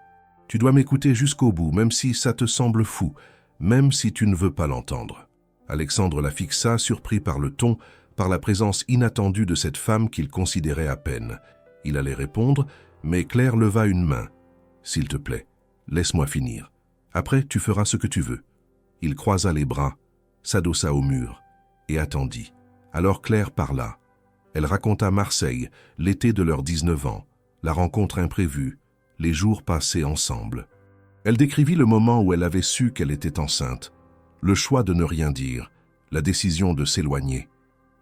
Tu dois m'écouter jusqu'au bout, même si ça te semble fou, même si tu ne veux pas l'entendre. » Alexandre la fixa, surpris par le ton, par la présence inattendue de cette femme qu'il considérait à peine. Il allait répondre, mais Claire leva une main. « S'il te plaît, laisse-moi finir. Après, tu feras ce que tu veux. » Il croisa les bras, s'adossa au mur et attendit. Alors Claire parla. Elle raconta Marseille, l'été de leurs 19 ans, la rencontre imprévue, les jours passés ensemble. Elle décrivit le moment où elle avait su qu'elle était enceinte, le choix de ne rien dire, la décision de s'éloigner.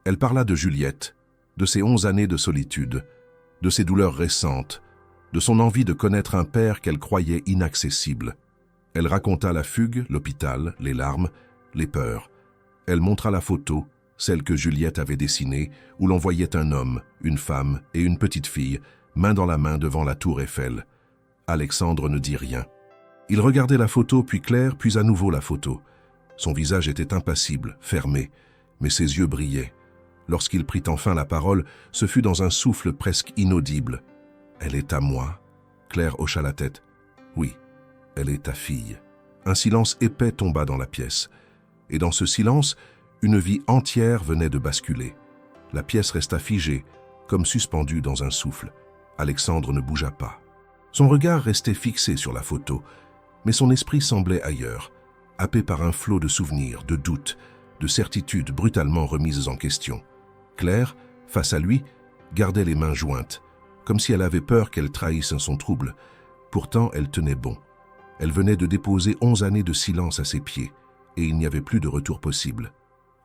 Elle parla de Juliette, de ses 11 années de solitude, de ses douleurs récentes, de son envie de connaître un père qu'elle croyait inaccessible. Elle raconta la fugue, l'hôpital, les larmes, les peurs. Elle montra la photo, celle que Juliette avait dessinée, où l'on voyait un homme, une femme et une petite fille, main dans la main devant la tour Eiffel. Alexandre ne dit rien. Il regardait la photo, puis Claire, puis à nouveau la photo. Son visage était impassible, fermé, mais ses yeux brillaient. Lorsqu'il prit enfin la parole, ce fut dans un souffle presque inaudible. « Elle est à moi ?» Claire hocha la tête. « Oui, elle est ta fille. » Un silence épais tomba dans la pièce. Et dans ce silence, une vie entière venait de basculer. La pièce resta figée, comme suspendue dans un souffle. Alexandre ne bougea pas. Son regard restait fixé sur la photo, mais son esprit semblait ailleurs, happé par un flot de souvenirs, de doutes, de certitudes brutalement remises en question. Claire, face à lui, gardait les mains jointes, comme si elle avait peur qu'elle trahisse son trouble. Pourtant, elle tenait bon. Elle venait de déposer 11 années de silence à ses pieds, et il n'y avait plus de retour possible.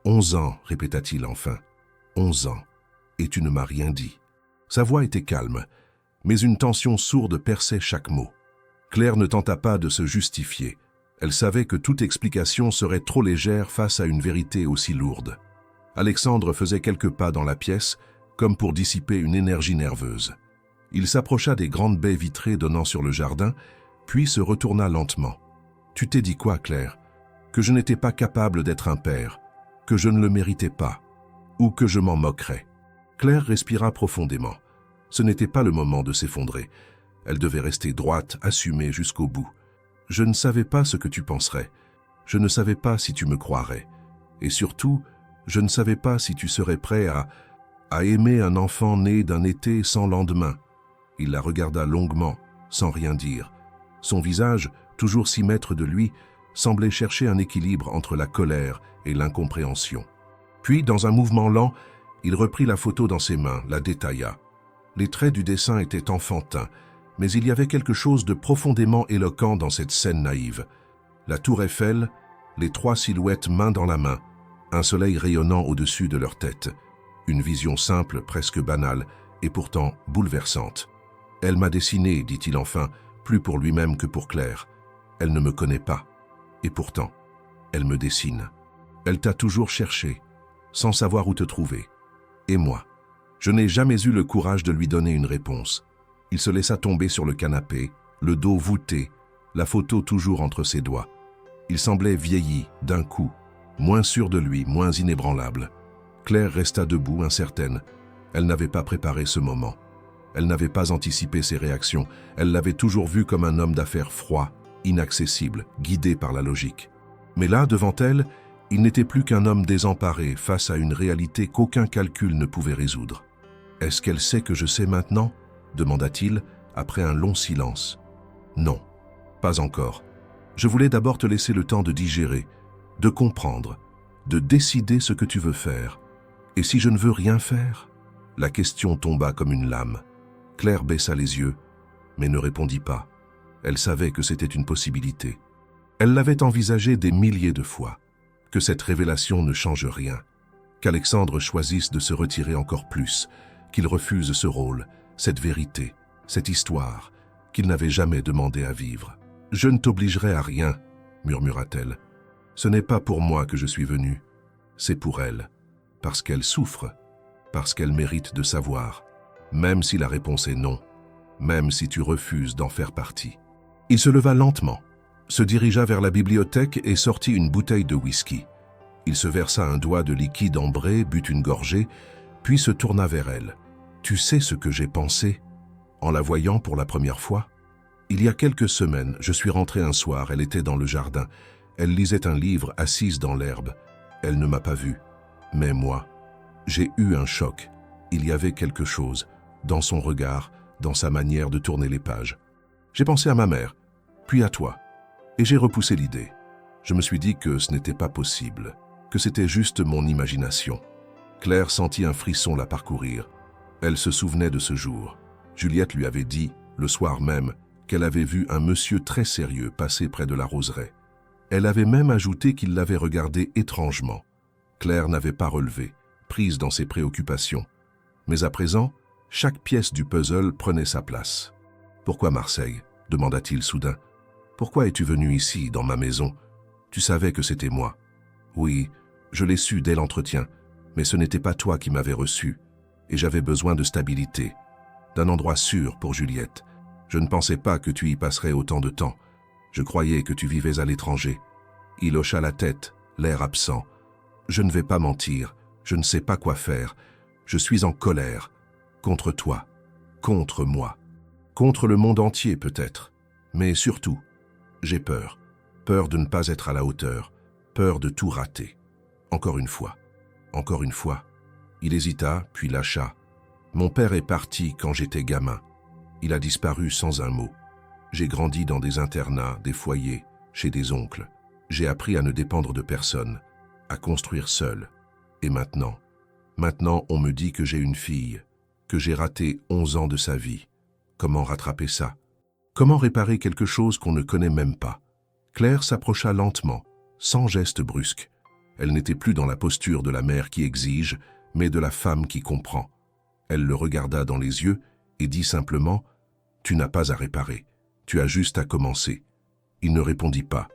11 ans, répéta-t-il enfin. 11 ans. Et tu ne m'as rien dit. Sa voix était calme, mais une tension sourde perçait chaque mot. Claire ne tenta pas de se justifier. Elle savait que toute explication serait trop légère face à une vérité aussi lourde. Alexandre faisait quelques pas dans la pièce, comme pour dissiper une énergie nerveuse. Il s'approcha des grandes baies vitrées donnant sur le jardin, puis se retourna lentement. « Tu t'es dit quoi, Claire? Que je n'étais pas capable d'être un père, que je ne le méritais pas, ou que je m'en moquerais. » Claire respira profondément. Ce n'était pas le moment de s'effondrer. Elle devait rester droite, assumée jusqu'au bout. « Je ne savais pas ce que tu penserais. Je ne savais pas si tu me croirais. Et surtout, je ne savais pas si tu serais prêt à aimer un enfant né d'un été sans lendemain. » Il la regarda longuement, sans rien dire. Son visage, toujours si maître de lui, semblait chercher un équilibre entre la colère et l'incompréhension. Puis, dans un mouvement lent, il reprit la photo dans ses mains, la détailla. Les traits du dessin étaient enfantins, mais il y avait quelque chose de profondément éloquent dans cette scène naïve. La tour Eiffel, les trois silhouettes main dans la main, un soleil rayonnant au-dessus de leur tête. Une vision simple, presque banale, et pourtant bouleversante. « Elle m'a dessiné, dit-il enfin, plus pour lui-même que pour Claire. Elle ne me connaît pas. Et pourtant, elle me dessine. Elle t'a toujours cherché, sans savoir où te trouver. Et moi, je n'ai jamais eu le courage de lui donner une réponse. » Il se laissa tomber sur le canapé, le dos voûté, la photo toujours entre ses doigts. Il semblait vieilli, d'un coup, moins sûr de lui, moins inébranlable. Claire resta debout, incertaine. Elle n'avait pas préparé ce moment. Elle n'avait pas anticipé ses réactions. Elle l'avait toujours vu comme un homme d'affaires froid, inaccessible, guidé par la logique. Mais là, devant elle, il n'était plus qu'un homme désemparé face à une réalité qu'aucun calcul ne pouvait résoudre. « Est-ce qu'elle sait que je sais maintenant ?» demanda-t-il après un long silence. « Non, pas encore. Je voulais d'abord te laisser le temps de digérer, de comprendre, de décider ce que tu veux faire. Et si je ne veux rien faire ?» La question tomba comme une lame. Claire baissa les yeux, mais ne répondit pas. Elle savait que c'était une possibilité. Elle l'avait envisagé des milliers de fois. Que cette révélation ne change rien. Qu'Alexandre choisisse de se retirer encore plus, qu'il refuse ce rôle, cette vérité, cette histoire, qu'il n'avait jamais demandé à vivre. « Je ne t'obligerai à rien, » murmura-t-elle. « Ce n'est pas pour moi que je suis venue, c'est pour elle, parce qu'elle souffre, parce qu'elle mérite de savoir, même si la réponse est non, même si tu refuses d'en faire partie. » Il se leva lentement, se dirigea vers la bibliothèque et sortit une bouteille de whisky. Il se versa un doigt de liquide ambré, but une gorgée, puis se tourna vers elle. « Tu sais ce que j'ai pensé, en la voyant pour la première fois ? Il y a quelques semaines, je suis rentré un soir, elle était dans le jardin. Elle lisait un livre assise dans l'herbe. Elle ne m'a pas vu. Mais moi, j'ai eu un choc. Il y avait quelque chose, dans son regard, dans sa manière de tourner les pages. J'ai pensé à ma mère, puis à toi. Et j'ai repoussé l'idée. Je me suis dit que ce n'était pas possible, que c'était juste mon imagination. » Claire sentit un frisson la parcourir. Elle se souvenait de ce jour. Juliette lui avait dit, le soir même, qu'elle avait vu un monsieur très sérieux passer près de la roseraie. Elle avait même ajouté qu'il l'avait regardé étrangement. Claire n'avait pas relevé, prise dans ses préoccupations. Mais à présent, chaque pièce du puzzle prenait sa place. « Pourquoi Marseille ?» demanda-t-il soudain. « Pourquoi es-tu venu ici, dans ma maison? Tu savais que c'était moi. » « Oui, je l'ai su dès l'entretien, mais ce n'était pas toi qui m'avais reçu, et j'avais besoin de stabilité, d'un endroit sûr pour Juliette. Je ne pensais pas que tu y passerais autant de temps. Je croyais que tu vivais à l'étranger. » Il hocha la tête, l'air absent. « Je ne vais pas mentir, je ne sais pas quoi faire. Je suis en colère. Contre toi, contre moi, contre le monde entier peut-être. Mais surtout, j'ai peur. Peur de ne pas être à la hauteur. Peur de tout rater. Encore une fois. Encore une fois. » Il hésita, puis lâcha. « Mon père est parti quand j'étais gamin. Il a disparu sans un mot. J'ai grandi dans des internats, des foyers, chez des oncles. J'ai appris à ne dépendre de personne, à construire seul. Et maintenant, Maintenant, on me dit que j'ai une fille, que j'ai raté 11 ans de sa vie. Comment rattraper ça? Comment réparer quelque chose qu'on ne connaît même pas? Claire s'approcha lentement, sans geste brusque. Elle n'était plus dans la posture de la mère qui exige, mais de la femme qui comprend. Elle le regarda dans les yeux et dit simplement « Tu n'as pas à réparer, tu as juste à commencer ». Il ne répondit pas.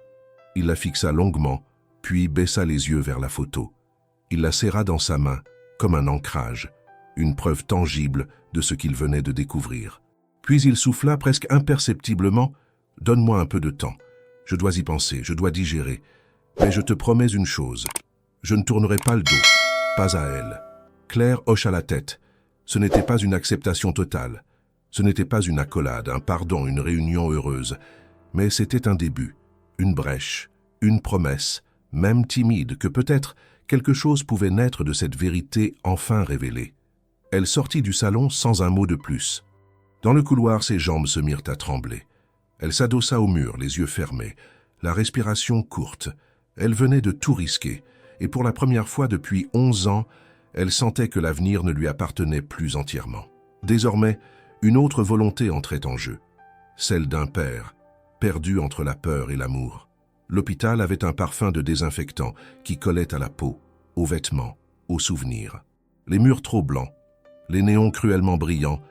Il la fixa longuement, puis baissa les yeux vers la photo. Il la serra dans sa main, comme un ancrage, une preuve tangible de ce qu'il venait de découvrir. Puis il souffla presque imperceptiblement « Donne-moi un peu de temps. Je dois y penser, je dois digérer. Mais je te promets une chose. Je ne tournerai pas le dos. Pas à elle. » Claire hocha la tête. Ce n'était pas une acceptation totale. Ce n'était pas une accolade, un pardon, une réunion heureuse. Mais c'était un début, une brèche, une promesse, même timide, que peut-être quelque chose pouvait naître de cette vérité enfin révélée. Elle sortit du salon sans un mot de plus. Dans le couloir, ses jambes se mirent à trembler. Elle s'adossa au mur, les yeux fermés, la respiration courte. Elle venait de tout risquer, et pour la première fois depuis 11 ans, elle sentait que l'avenir ne lui appartenait plus entièrement. Désormais, une autre volonté entrait en jeu, celle d'un père, perdu entre la peur et l'amour. L'hôpital avait un parfum de désinfectant qui collait à la peau, aux vêtements, aux souvenirs. Les murs trop blancs, les néons cruellement brillants,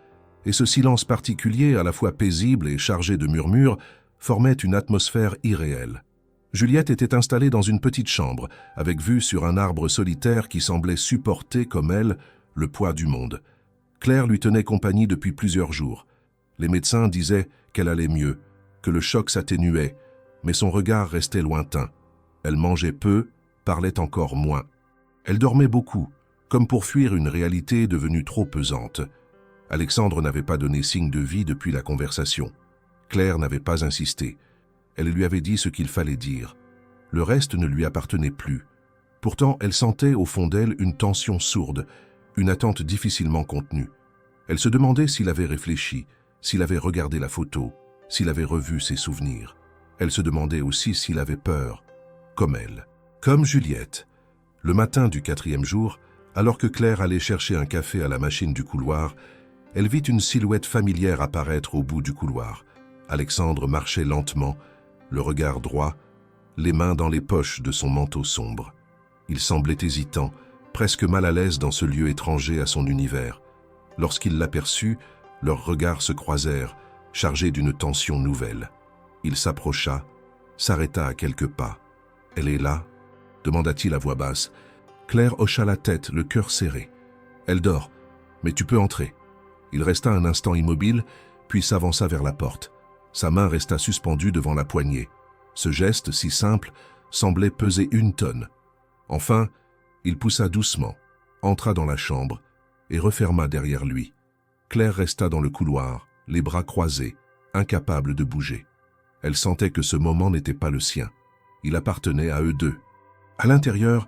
et ce silence particulier à la fois paisible et chargé de murmures formait une atmosphère irréelle. Juliette était installée dans une petite chambre, avec vue sur un arbre solitaire qui semblait supporter, comme elle, le poids du monde. Claire lui tenait compagnie depuis plusieurs jours. Les médecins disaient qu'elle allait mieux, que le choc s'atténuait, mais son regard restait lointain. Elle mangeait peu, parlait encore moins. Elle dormait beaucoup, comme pour fuir une réalité devenue trop pesante. Alexandre n'avait pas donné signe de vie depuis la conversation. Claire n'avait pas insisté. Elle lui avait dit ce qu'il fallait dire. Le reste ne lui appartenait plus. Pourtant, elle sentait au fond d'elle une tension sourde, une attente difficilement contenue. Elle se demandait s'il avait réfléchi, s'il avait regardé la photo, s'il avait revu ses souvenirs. Elle se demandait aussi s'il avait peur, comme elle. Comme Juliette. Le matin du 4e jour, alors que Claire allait chercher un café à la machine du couloir, elle vit une silhouette familière apparaître au bout du couloir. Alexandre marchait lentement, le regard droit, les mains dans les poches de son manteau sombre. Il semblait hésitant, presque mal à l'aise dans ce lieu étranger à son univers. Lorsqu'il l'aperçut, leurs regards se croisèrent, chargés d'une tension nouvelle. Il s'approcha, s'arrêta à quelques pas. « Elle est là ?» demanda-t-il à voix basse. Claire hocha la tête, le cœur serré. « Elle dort, mais tu peux entrer. » Il resta un instant immobile, puis s'avança vers la porte. Sa main resta suspendue devant la poignée. Ce geste, si simple, semblait peser 1 tonne. Enfin, il poussa doucement, entra dans la chambre et referma derrière lui. Claire resta dans le couloir, les bras croisés, incapable de bouger. Elle sentait que ce moment n'était pas le sien. Il appartenait à eux deux. À l'intérieur,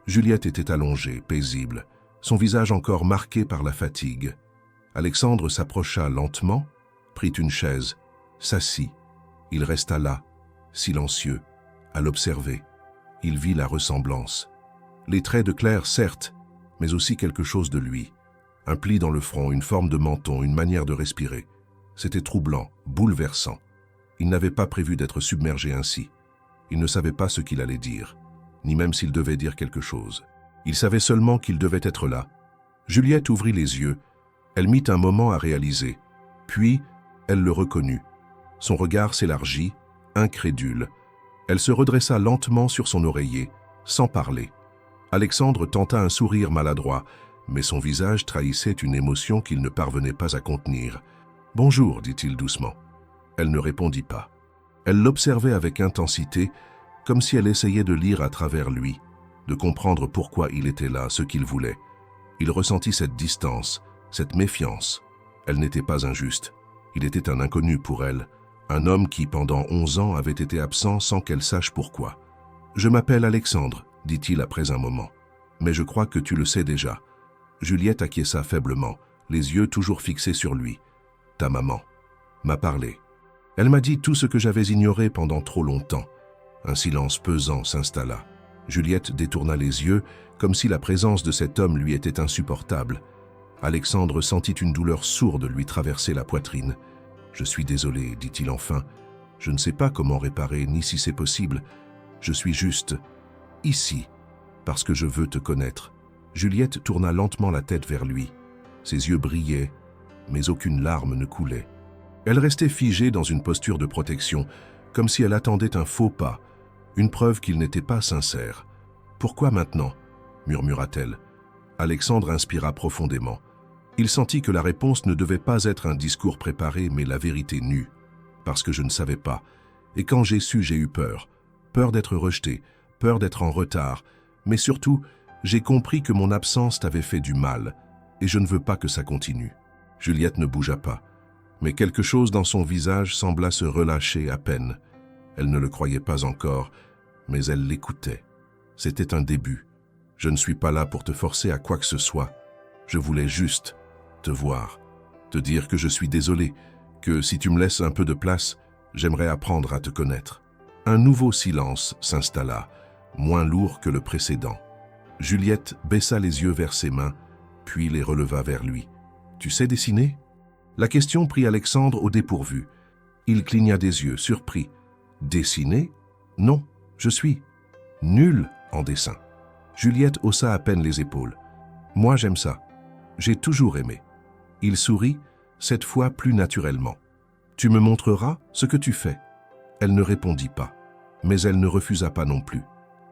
Juliette était allongée, paisible, son visage encore marqué par la fatigue. Alexandre s'approcha lentement, prit une chaise, s'assit. Il resta là, silencieux, à l'observer. Il vit la ressemblance. Les traits de Claire, certes, mais aussi quelque chose de lui. Un pli dans le front, une forme de menton, une manière de respirer. C'était troublant, bouleversant. Il n'avait pas prévu d'être submergé ainsi. Il ne savait pas ce qu'il allait dire, ni même s'il devait dire quelque chose. Il savait seulement qu'il devait être là. Juliette ouvrit les yeux. Elle mit un moment à réaliser. Puis, elle le reconnut. Son regard s'élargit, incrédule. Elle se redressa lentement sur son oreiller, sans parler. Alexandre tenta un sourire maladroit, mais son visage trahissait une émotion qu'il ne parvenait pas à contenir. « Bonjour », dit-il doucement. Elle ne répondit pas. Elle l'observait avec intensité, comme si elle essayait de lire à travers lui, de comprendre pourquoi il était là, ce qu'il voulait. Il ressentit cette distance, cette méfiance. Elle n'était pas injuste. Il était un inconnu pour elle, un homme qui, pendant 11 ans, avait été absent sans qu'elle sache pourquoi. « Je m'appelle Alexandre », dit-il après un moment. « Mais je crois que tu le sais déjà. » Juliette acquiesça faiblement, les yeux toujours fixés sur lui. « Ta maman m'a parlé. Elle m'a dit tout ce que j'avais ignoré pendant trop longtemps. » Un silence pesant s'installa. Juliette détourna les yeux, comme si la présence de cet homme lui était insupportable. Alexandre sentit une douleur sourde lui traverser la poitrine. « Je suis désolé, dit-il enfin. Je ne sais pas comment réparer, ni si c'est possible. Je suis juste ici, parce que je veux te connaître. » Juliette tourna lentement la tête vers lui. Ses yeux brillaient, mais aucune larme ne coulait. Elle restait figée dans une posture de protection, comme si elle attendait un faux pas, une preuve qu'il n'était pas sincère. « Pourquoi maintenant ?» murmura-t-elle. Alexandre inspira profondément. Il sentit que la réponse ne devait pas être un discours préparé, mais la vérité nue. « Parce que je ne savais pas. Et quand j'ai su, j'ai eu peur. Peur d'être rejeté, peur d'être en retard. Mais surtout, j'ai compris que mon absence t'avait fait du mal, et je ne veux pas que ça continue. » Juliette ne bougea pas, mais quelque chose dans son visage sembla se relâcher à peine. Elle ne le croyait pas encore, mais elle l'écoutait. C'était un début. « Je ne suis pas là pour te forcer à quoi que ce soit. Je voulais juste te voir, te dire que je suis désolé, que si tu me laisses un peu de place, j'aimerais apprendre à te connaître. » Un nouveau silence s'installa, moins lourd que le précédent. Juliette baissa les yeux vers ses mains, puis les releva vers lui. « Tu sais dessiner ?» La question prit Alexandre au dépourvu. Il cligna des yeux, surpris. « Dessiner ? Non, je suis nul en dessin. » Juliette haussa à peine les épaules. « Moi, j'aime ça. J'ai toujours aimé. » Il sourit, cette fois plus naturellement. « Tu me montreras ce que tu fais ?» Elle ne répondit pas, mais elle ne refusa pas non plus.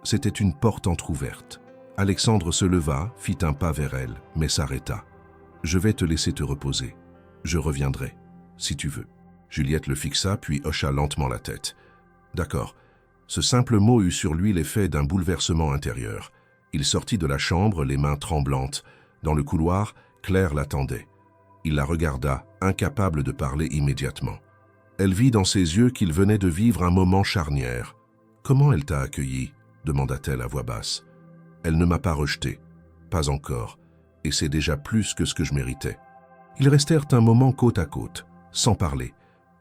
C'était une porte entr'ouverte. Alexandre se leva, fit un pas vers elle, mais s'arrêta. « Je vais te laisser te reposer. Je reviendrai, si tu veux. » Juliette le fixa, puis hocha lentement la tête. « D'accord. » Ce simple mot eut sur lui l'effet d'un bouleversement intérieur. Il sortit de la chambre, les mains tremblantes. Dans le couloir, Claire l'attendait. Il la regarda, incapable de parler immédiatement. Elle vit dans ses yeux qu'il venait de vivre un moment charnière. « Comment elle t'a accueilli ?» demanda-t-elle à voix basse. « Elle ne m'a pas rejeté. Pas encore. Et c'est déjà plus que ce que je méritais. » Ils restèrent un moment côte à côte, sans parler.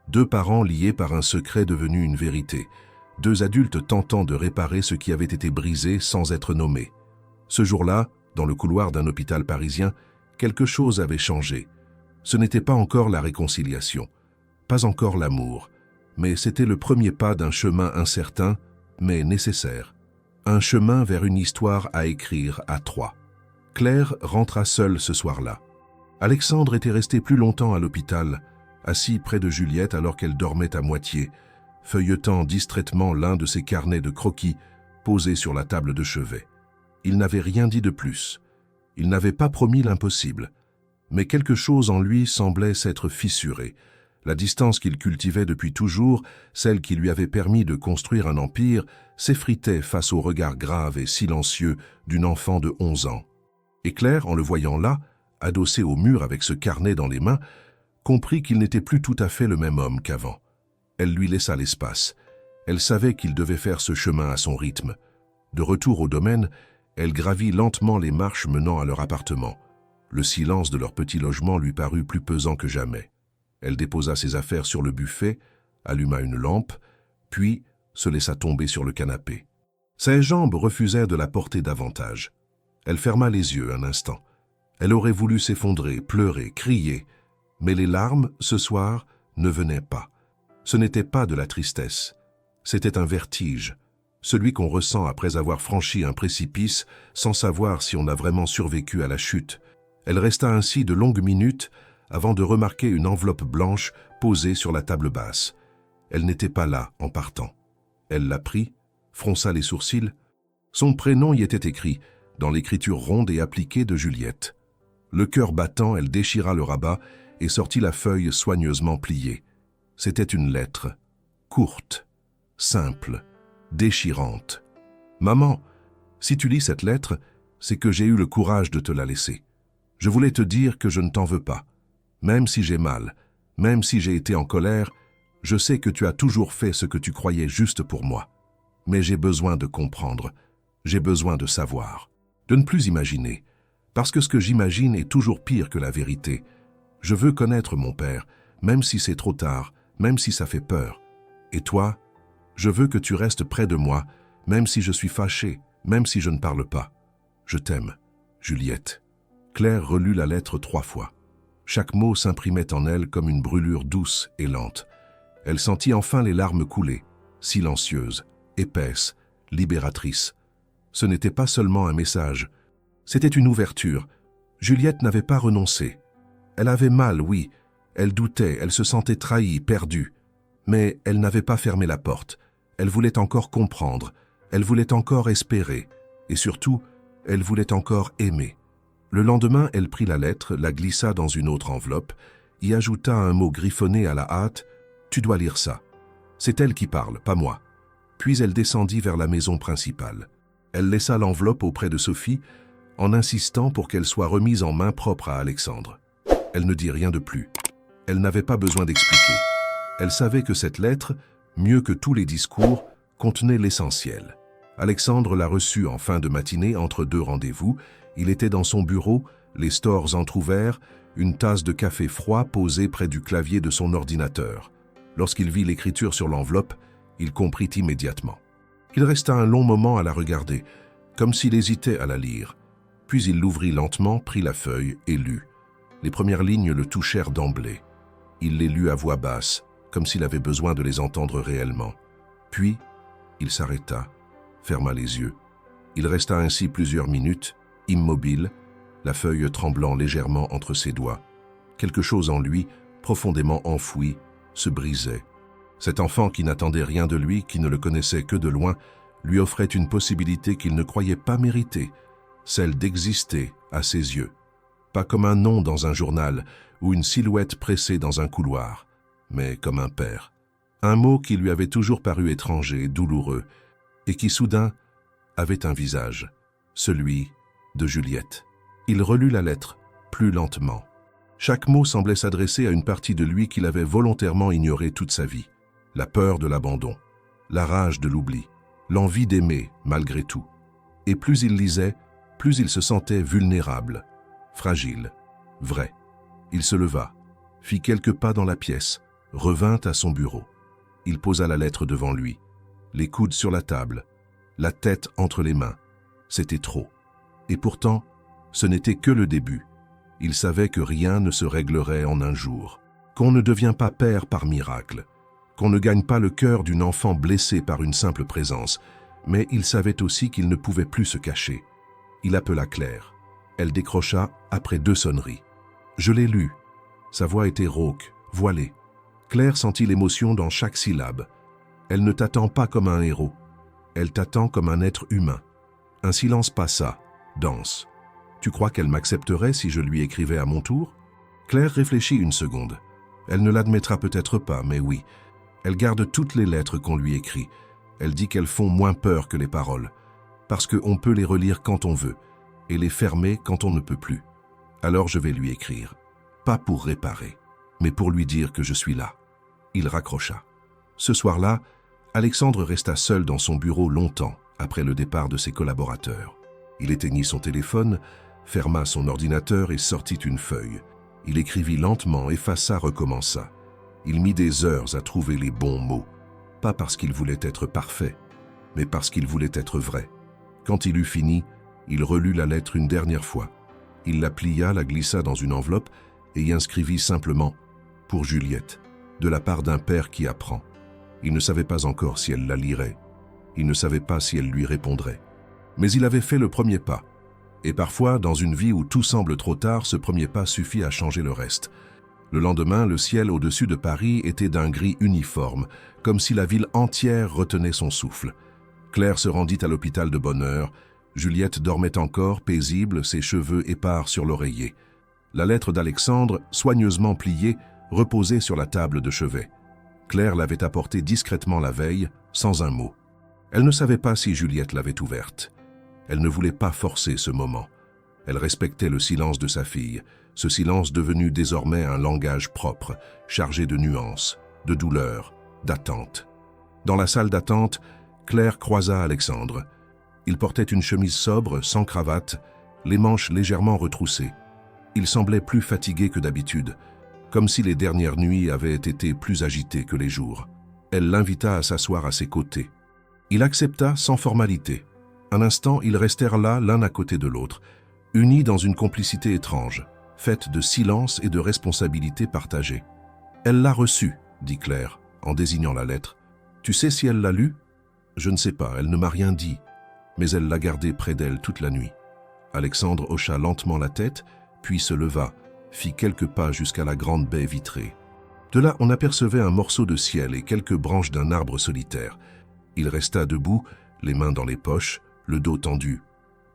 Deux parents liés par un secret devenu une vérité. Deux adultes tentant de réparer ce qui avait été brisé sans être nommé. Ce jour-là, dans le couloir d'un hôpital parisien, quelque chose avait changé. Ce n'était pas encore la réconciliation, pas encore l'amour, mais c'était le premier pas d'un chemin incertain, mais nécessaire. Un chemin vers une histoire à écrire à trois. Claire rentra seule ce soir-là. Alexandre était resté plus longtemps à l'hôpital, assis près de Juliette alors qu'elle dormait à moitié, feuilletant distraitement l'un de ses carnets de croquis posés sur la table de chevet. Il n'avait rien dit de plus. Il n'avait pas promis l'impossible. Mais quelque chose en lui semblait s'être fissuré. La distance qu'il cultivait depuis toujours, celle qui lui avait permis de construire un empire, s'effritait face au regard grave et silencieux d'une enfant de 11 ans. Et Claire, en le voyant là, adossé au mur avec ce carnet dans les mains, comprit qu'il n'était plus tout à fait le même homme qu'avant. Elle lui laissa l'espace. Elle savait qu'il devait faire ce chemin à son rythme. De retour au domaine, elle gravit lentement les marches menant à leur appartement. Le silence de leur petit logement lui parut plus pesant que jamais. Elle déposa ses affaires sur le buffet, alluma une lampe, puis se laissa tomber sur le canapé. Ses jambes refusèrent de la porter davantage. Elle ferma les yeux un instant. Elle aurait voulu s'effondrer, pleurer, crier, mais les larmes, ce soir, ne venaient pas. Ce n'était pas de la tristesse, c'était un vertige, celui qu'on ressent après avoir franchi un précipice sans savoir si on a vraiment survécu à la chute. Elle resta ainsi de longues minutes avant de remarquer une enveloppe blanche posée sur la table basse. Elle n'était pas là en partant. Elle la prit, fronça les sourcils. Son prénom y était écrit, dans l'écriture ronde et appliquée de Juliette. Le cœur battant, elle déchira le rabat et sortit la feuille soigneusement pliée. C'était une lettre, courte, simple, déchirante. « Maman, si tu lis cette lettre, c'est que j'ai eu le courage de te la laisser. Je voulais te dire que je ne t'en veux pas. Même si j'ai mal, même si j'ai été en colère, je sais que tu as toujours fait ce que tu croyais juste pour moi. Mais j'ai besoin de comprendre, j'ai besoin de savoir, de ne plus imaginer, parce que ce que j'imagine est toujours pire que la vérité. Je veux connaître mon père, même si c'est trop tard, même si ça fait peur. Et toi, je veux que tu restes près de moi, même si je suis fâché, Même si je ne parle pas. Je t'aime, Juliette. Claire relut la lettre 3 fois. Chaque mot s'imprimait en elle comme une brûlure douce et lente. Elle sentit enfin les larmes couler, silencieuses, épaisses, libératrices. Ce n'était pas seulement un message, c'était une ouverture. Juliette n'avait pas renoncé. Elle avait mal, oui, elle doutait, elle se sentait trahie, perdue. Mais elle n'avait pas fermé la porte. Elle voulait encore comprendre, elle voulait encore espérer, et surtout, elle voulait encore aimer. Le lendemain, elle prit la lettre, la glissa dans une autre enveloppe, y ajouta un mot griffonné à la hâte « Tu dois lire ça ». C'est elle qui parle, pas moi. Puis elle descendit vers la maison principale. Elle laissa l'enveloppe auprès de Sophie, en insistant pour qu'elle soit remise en main propre à Alexandre. Elle ne dit rien de plus. Elle n'avait pas besoin d'expliquer. Elle savait que cette lettre, mieux que tous les discours, contenait l'essentiel. Alexandre l'a reçue en fin de matinée entre 2 rendez-vous. Il était dans son bureau, les stores entr'ouverts, une tasse de café froid posée près du clavier de son ordinateur. Lorsqu'il vit l'écriture sur l'enveloppe, il comprit immédiatement. Il resta un long moment à la regarder, comme s'il hésitait à la lire. Puis il l'ouvrit lentement, prit la feuille et lut. Les premières lignes le touchèrent d'emblée. Il les lut à voix basse, comme s'il avait besoin de les entendre réellement. Puis, il s'arrêta, ferma les yeux. Il resta ainsi plusieurs minutes, immobile, la feuille tremblant légèrement entre ses doigts. Quelque chose en lui, profondément enfoui, se brisait. Cet enfant qui n'attendait rien de lui, qui ne le connaissait que de loin, lui offrait une possibilité qu'il ne croyait pas mériter, celle d'exister à ses yeux. Pas comme un nom dans un journal ou une silhouette pressée dans un couloir, mais comme un père. Un mot qui lui avait toujours paru étranger, douloureux, et qui soudain avait un visage, celui de Juliette. Il relut la lettre, plus lentement. Chaque mot semblait s'adresser à une partie de lui qu'il avait volontairement ignorée toute sa vie. La peur de l'abandon, la rage de l'oubli, l'envie d'aimer malgré tout. Et plus il lisait, plus il se sentait vulnérable, fragile, vrai. Il se leva, fit quelques pas dans la pièce, revint à son bureau. Il posa la lettre devant lui, les coudes sur la table, la tête entre les mains. C'était trop. Et pourtant, ce n'était que le début. Il savait que rien ne se réglerait en un jour, qu'on ne devient pas père par miracle, qu'on ne gagne pas le cœur d'une enfant blessée par une simple présence, mais il savait aussi qu'il ne pouvait plus se cacher. Il appela Claire. Elle décrocha après 2 sonneries. « Je l'ai lu. » Sa voix était rauque, voilée. Claire sentit l'émotion dans chaque syllabe. Elle ne t'attend pas comme un héros. Elle t'attend comme un être humain. Un silence passa, dense. Tu crois qu'elle m'accepterait si je lui écrivais à mon tour? Claire réfléchit une seconde. Elle ne l'admettra peut-être pas, mais oui. Elle garde toutes les lettres qu'on lui écrit. Elle dit qu'elles font moins peur que les paroles, parce qu'on peut les relire quand on veut, et les fermer quand on ne peut plus. Alors je vais lui écrire. Pas pour réparer, mais pour lui dire que je suis là. Il raccrocha. Ce soir-là, Alexandre resta seul dans son bureau longtemps après le départ de ses collaborateurs. Il éteignit son téléphone, ferma son ordinateur et sortit une feuille. Il écrivit lentement, effaça, recommença. Il mit des heures à trouver les bons mots, pas parce qu'il voulait être parfait, mais parce qu'il voulait être vrai. Quand il eut fini, il relut la lettre une dernière fois. Il la plia, la glissa dans une enveloppe et y inscrivit simplement « Pour Juliette », de la part d'un père qui apprend. Il ne savait pas encore si elle la lirait. Il ne savait pas si elle lui répondrait. Mais il avait fait le premier pas. Et parfois, dans une vie où tout semble trop tard, ce premier pas suffit à changer le reste. Le lendemain, le ciel au-dessus de Paris était d'un gris uniforme, comme si la ville entière retenait son souffle. Claire se rendit à l'hôpital de bonne heure. Juliette dormait encore, paisible, ses cheveux épars sur l'oreiller. La lettre d'Alexandre, soigneusement pliée, reposait sur la table de chevet. Claire l'avait apportée discrètement la veille, sans un mot. Elle ne savait pas si Juliette l'avait ouverte. Elle ne voulait pas forcer ce moment. Elle respectait le silence de sa fille, ce silence devenu désormais un langage propre, chargé de nuances, de douleur, d'attente. Dans la salle d'attente, Claire croisa Alexandre. Il portait une chemise sobre, sans cravate, les manches légèrement retroussées. Il semblait plus fatigué que d'habitude, comme si les dernières nuits avaient été plus agitées que les jours. Elle l'invita à s'asseoir à ses côtés. Il accepta sans formalité. Un instant, ils restèrent là, l'un à côté de l'autre, unis dans une complicité étrange, faite de silence et de responsabilité partagée. « Elle l'a reçue, » dit Claire, en désignant la lettre. « Tu sais si elle l'a lue ?»« Je ne sais pas, elle ne m'a rien dit, mais elle l'a gardée près d'elle toute la nuit. » Alexandre hocha lentement la tête, puis se leva, fit quelques pas jusqu'à la grande baie vitrée. De là, on apercevait un morceau de ciel et quelques branches d'un arbre solitaire. Il resta debout, les mains dans les poches, le dos tendu.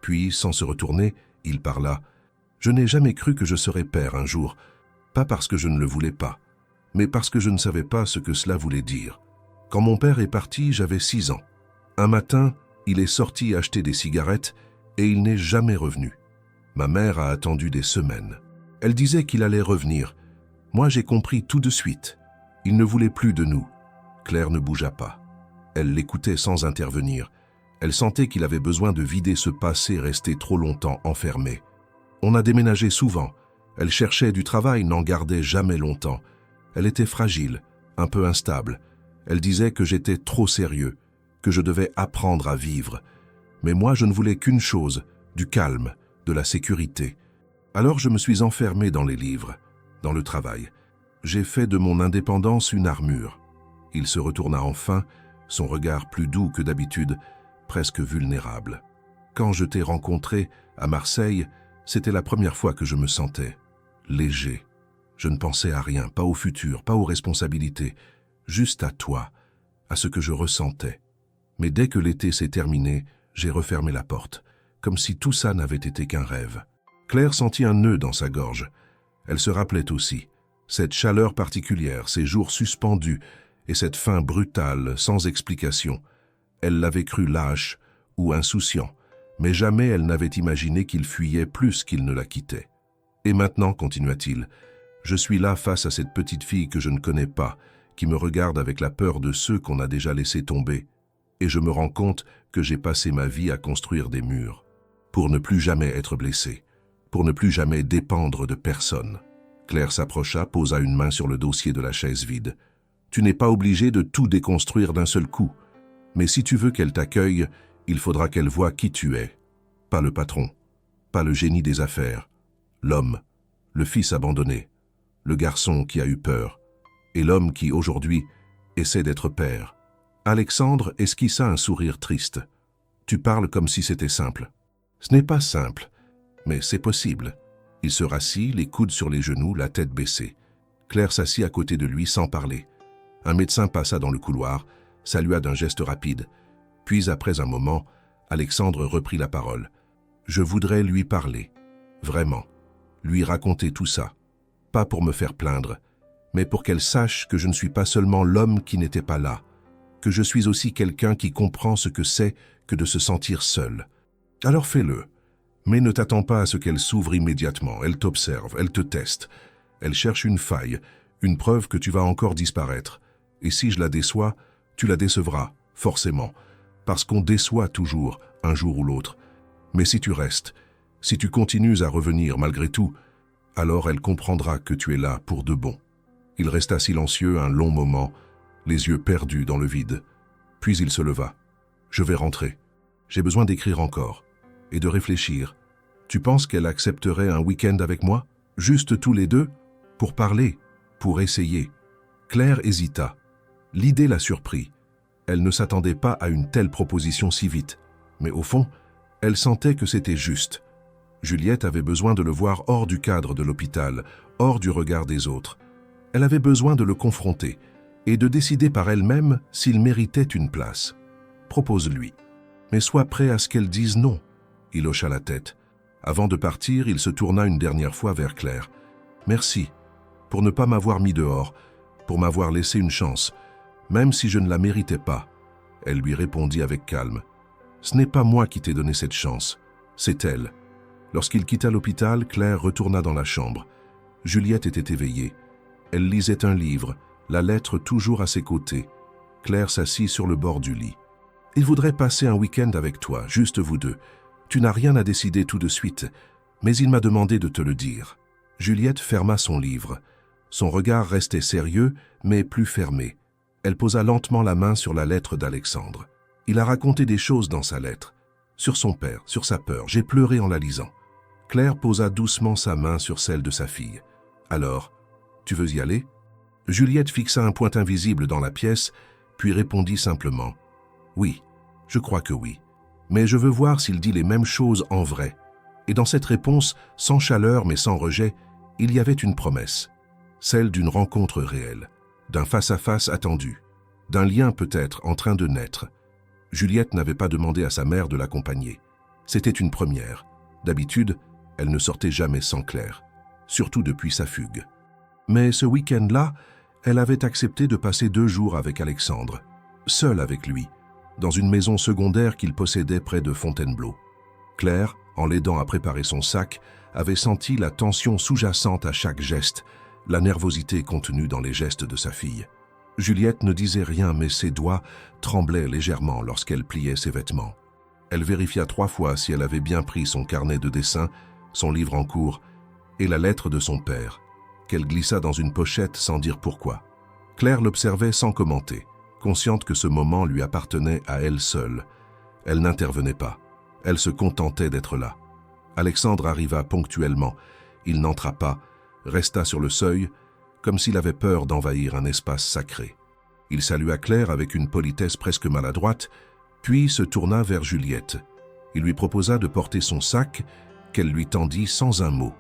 Puis, sans se retourner, il parla. « Je n'ai jamais cru que je serais père un jour, pas parce que je ne le voulais pas, mais parce que je ne savais pas ce que cela voulait dire. Quand mon père est parti, j'avais 6 ans. Un matin, il est sorti acheter des cigarettes et il n'est jamais revenu. Ma mère a attendu des semaines. Elle disait qu'il allait revenir. Moi, j'ai compris tout de suite. Il ne voulait plus de nous. » Claire ne bougea pas. Elle l'écoutait sans intervenir. Elle sentait qu'il avait besoin de vider ce passé resté trop longtemps enfermé. On a déménagé souvent. Elle cherchait du travail, n'en gardait jamais longtemps. Elle était fragile, un peu instable. Elle disait que j'étais trop sérieux, que je devais apprendre à vivre. Mais moi, je ne voulais qu'une chose, du calme, de la sécurité. Alors je me suis enfermé dans les livres, dans le travail. J'ai fait de mon indépendance une armure. Il se retourna enfin, son regard plus doux que d'habitude, presque vulnérable. Quand je t'ai rencontré à Marseille, c'était la première fois que je me sentais léger. Je ne pensais à rien, pas au futur, pas aux responsabilités, juste à toi, à ce que je ressentais. Mais dès que l'été s'est terminé, j'ai refermé la porte, comme si tout ça n'avait été qu'un rêve. Claire sentit un nœud dans sa gorge. Elle se rappelait aussi, cette chaleur particulière, ces jours suspendus et cette fin brutale, sans explication. Elle l'avait cru lâche ou insouciant, mais jamais elle n'avait imaginé qu'il fuyait plus qu'il ne la quittait. Et maintenant, continua-t-il, je suis là face à cette petite fille que je ne connais pas, qui me regarde avec la peur de ceux qu'on a déjà laissés tomber, et je me rends compte que j'ai passé ma vie à construire des murs, pour ne plus jamais être blessé, pour ne plus jamais dépendre de personne. Claire s'approcha, posa une main sur le dossier de la chaise vide. Tu n'es pas obligé de tout déconstruire d'un seul coup, mais si tu veux qu'elle t'accueille, il faudra qu'elle voie qui tu es. Pas le patron, pas le génie des affaires, l'homme, le fils abandonné, le garçon qui a eu peur, et l'homme qui, aujourd'hui, essaie d'être père. Alexandre esquissa un sourire triste. Tu parles comme si c'était simple. Ce n'est pas simple, mais c'est possible. Il se rassit, les coudes sur les genoux, la tête baissée. Claire s'assit à côté de lui sans parler. Un médecin passa dans le couloir, salua d'un geste rapide. Puis, après un moment, Alexandre reprit la parole. Je voudrais lui parler, vraiment, lui raconter tout ça. Pas pour me faire plaindre, mais pour qu'elle sache que je ne suis pas seulement l'homme qui n'était pas là, que je suis aussi quelqu'un qui comprend ce que c'est que de se sentir seul. Alors fais-le, mais ne t'attends pas à ce qu'elle s'ouvre immédiatement. Elle t'observe, elle te teste. Elle cherche une faille, une preuve que tu vas encore disparaître. Et si je la déçois, tu la décevras, forcément, parce qu'on déçoit toujours, un jour ou l'autre. Mais si tu restes, si tu continues à revenir malgré tout, alors elle comprendra que tu es là pour de bon. Il resta silencieux un long moment, les yeux perdus dans le vide. Puis il se leva. Je vais rentrer. J'ai besoin d'écrire encore et de réfléchir. Tu penses qu'elle accepterait un week-end avec moi? Juste tous les deux? Pour parler, pour essayer. Claire hésita. L'idée la surprit. Elle ne s'attendait pas à une telle proposition si vite. Mais au fond, elle sentait que c'était juste. Juliette avait besoin de le voir hors du cadre de l'hôpital, hors du regard des autres. Elle avait besoin de le confronter et de décider par elle-même s'il méritait une place. Propose-lui. Mais sois prêt à ce qu'elle dise non. Il hocha la tête. Avant de partir, il se tourna une dernière fois vers Claire. Merci, pour ne pas m'avoir mis dehors, pour m'avoir laissé une chance, même si je ne la méritais pas. Elle lui répondit avec calme. Ce n'est pas moi qui t'ai donné cette chance, c'est elle. Lorsqu'il quitta l'hôpital, Claire retourna dans la chambre. Juliette était éveillée. Elle lisait un livre, la lettre toujours à ses côtés. Claire s'assit sur le bord du lit. « Il voudrait passer un week-end avec toi, juste vous deux. Tu n'as rien à décider tout de suite, mais il m'a demandé de te le dire. » Juliette ferma son livre. Son regard restait sérieux, mais plus fermé. Elle posa lentement la main sur la lettre d'Alexandre. Il a raconté des choses dans sa lettre. Sur son père, sur sa peur. J'ai pleuré en la lisant. Claire posa doucement sa main sur celle de sa fille. Alors, tu veux y aller? Juliette fixa un point invisible dans la pièce, puis répondit simplement. Oui, je crois que oui. Mais je veux voir s'il dit les mêmes choses en vrai. Et dans cette réponse, sans chaleur mais sans rejet, il y avait une promesse. Celle d'une rencontre réelle, d'un face-à-face attendu, d'un lien peut-être en train de naître. Juliette n'avait pas demandé à sa mère de l'accompagner. C'était une première. D'habitude, elle ne sortait jamais sans Claire, surtout depuis sa fugue. Mais ce week-end-là, elle avait accepté de passer 2 jours avec Alexandre, seule avec lui, dans une maison secondaire qu'il possédait près de Fontainebleau. Claire, en l'aidant à préparer son sac, avait senti la tension sous-jacente à chaque geste, la nervosité contenue dans les gestes de sa fille. Juliette ne disait rien, mais ses doigts tremblaient légèrement lorsqu'elle pliait ses vêtements. Elle vérifia 3 fois si elle avait bien pris son carnet de dessin, son livre en cours et la lettre de son père, qu'elle glissa dans une pochette sans dire pourquoi. Claire l'observait sans commenter, consciente que ce moment lui appartenait à elle seule. Elle n'intervenait pas. Elle se contentait d'être là. Alexandre arriva ponctuellement. Il n'entra pas, resta sur le seuil, comme s'il avait peur d'envahir un espace sacré. Il salua Claire avec une politesse presque maladroite, puis se tourna vers Juliette. Il lui proposa de porter son sac, qu'elle lui tendit sans un mot.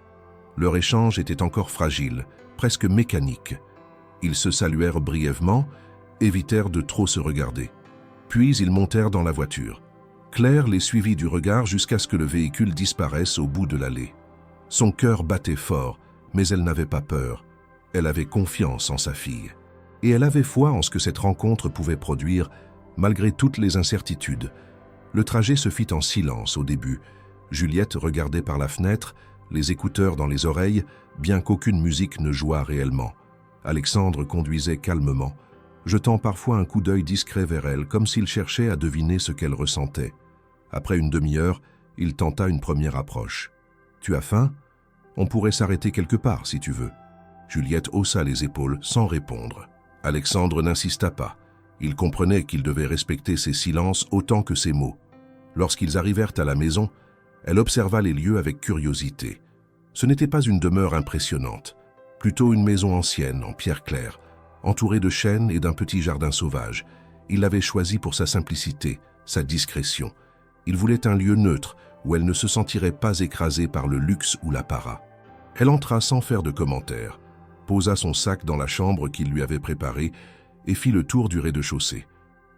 Leur échange était encore fragile, presque mécanique. Ils se saluèrent brièvement, évitèrent de trop se regarder. Puis ils montèrent dans la voiture. Claire les suivit du regard jusqu'à ce que le véhicule disparaisse au bout de l'allée. Son cœur battait fort, mais elle n'avait pas peur. Elle avait confiance en sa fille. Et elle avait foi en ce que cette rencontre pouvait produire, malgré toutes les incertitudes. Le trajet se fit en silence au début. Juliette regardait par la fenêtre, les écouteurs dans les oreilles, bien qu'aucune musique ne jouât réellement. Alexandre conduisait calmement, jetant parfois un coup d'œil discret vers elle, comme s'il cherchait à deviner ce qu'elle ressentait. Après une demi-heure, il tenta une première approche. « Tu as faim? On pourrait s'arrêter quelque part, si tu veux. » Juliette haussa les épaules sans répondre. Alexandre n'insista pas. Il comprenait qu'il devait respecter ses silences autant que ses mots. Lorsqu'ils arrivèrent à la maison, elle observa les lieux avec curiosité. Ce n'était pas une demeure impressionnante, plutôt une maison ancienne, en pierre claire, entourée de chênes et d'un petit jardin sauvage. Il l'avait choisie pour sa simplicité, sa discrétion. Il voulait un lieu neutre, où elle ne se sentirait pas écrasée par le luxe ou l'apparat. Elle entra sans faire de commentaires, posa son sac dans la chambre qu'il lui avait préparée et fit le tour du rez-de-chaussée.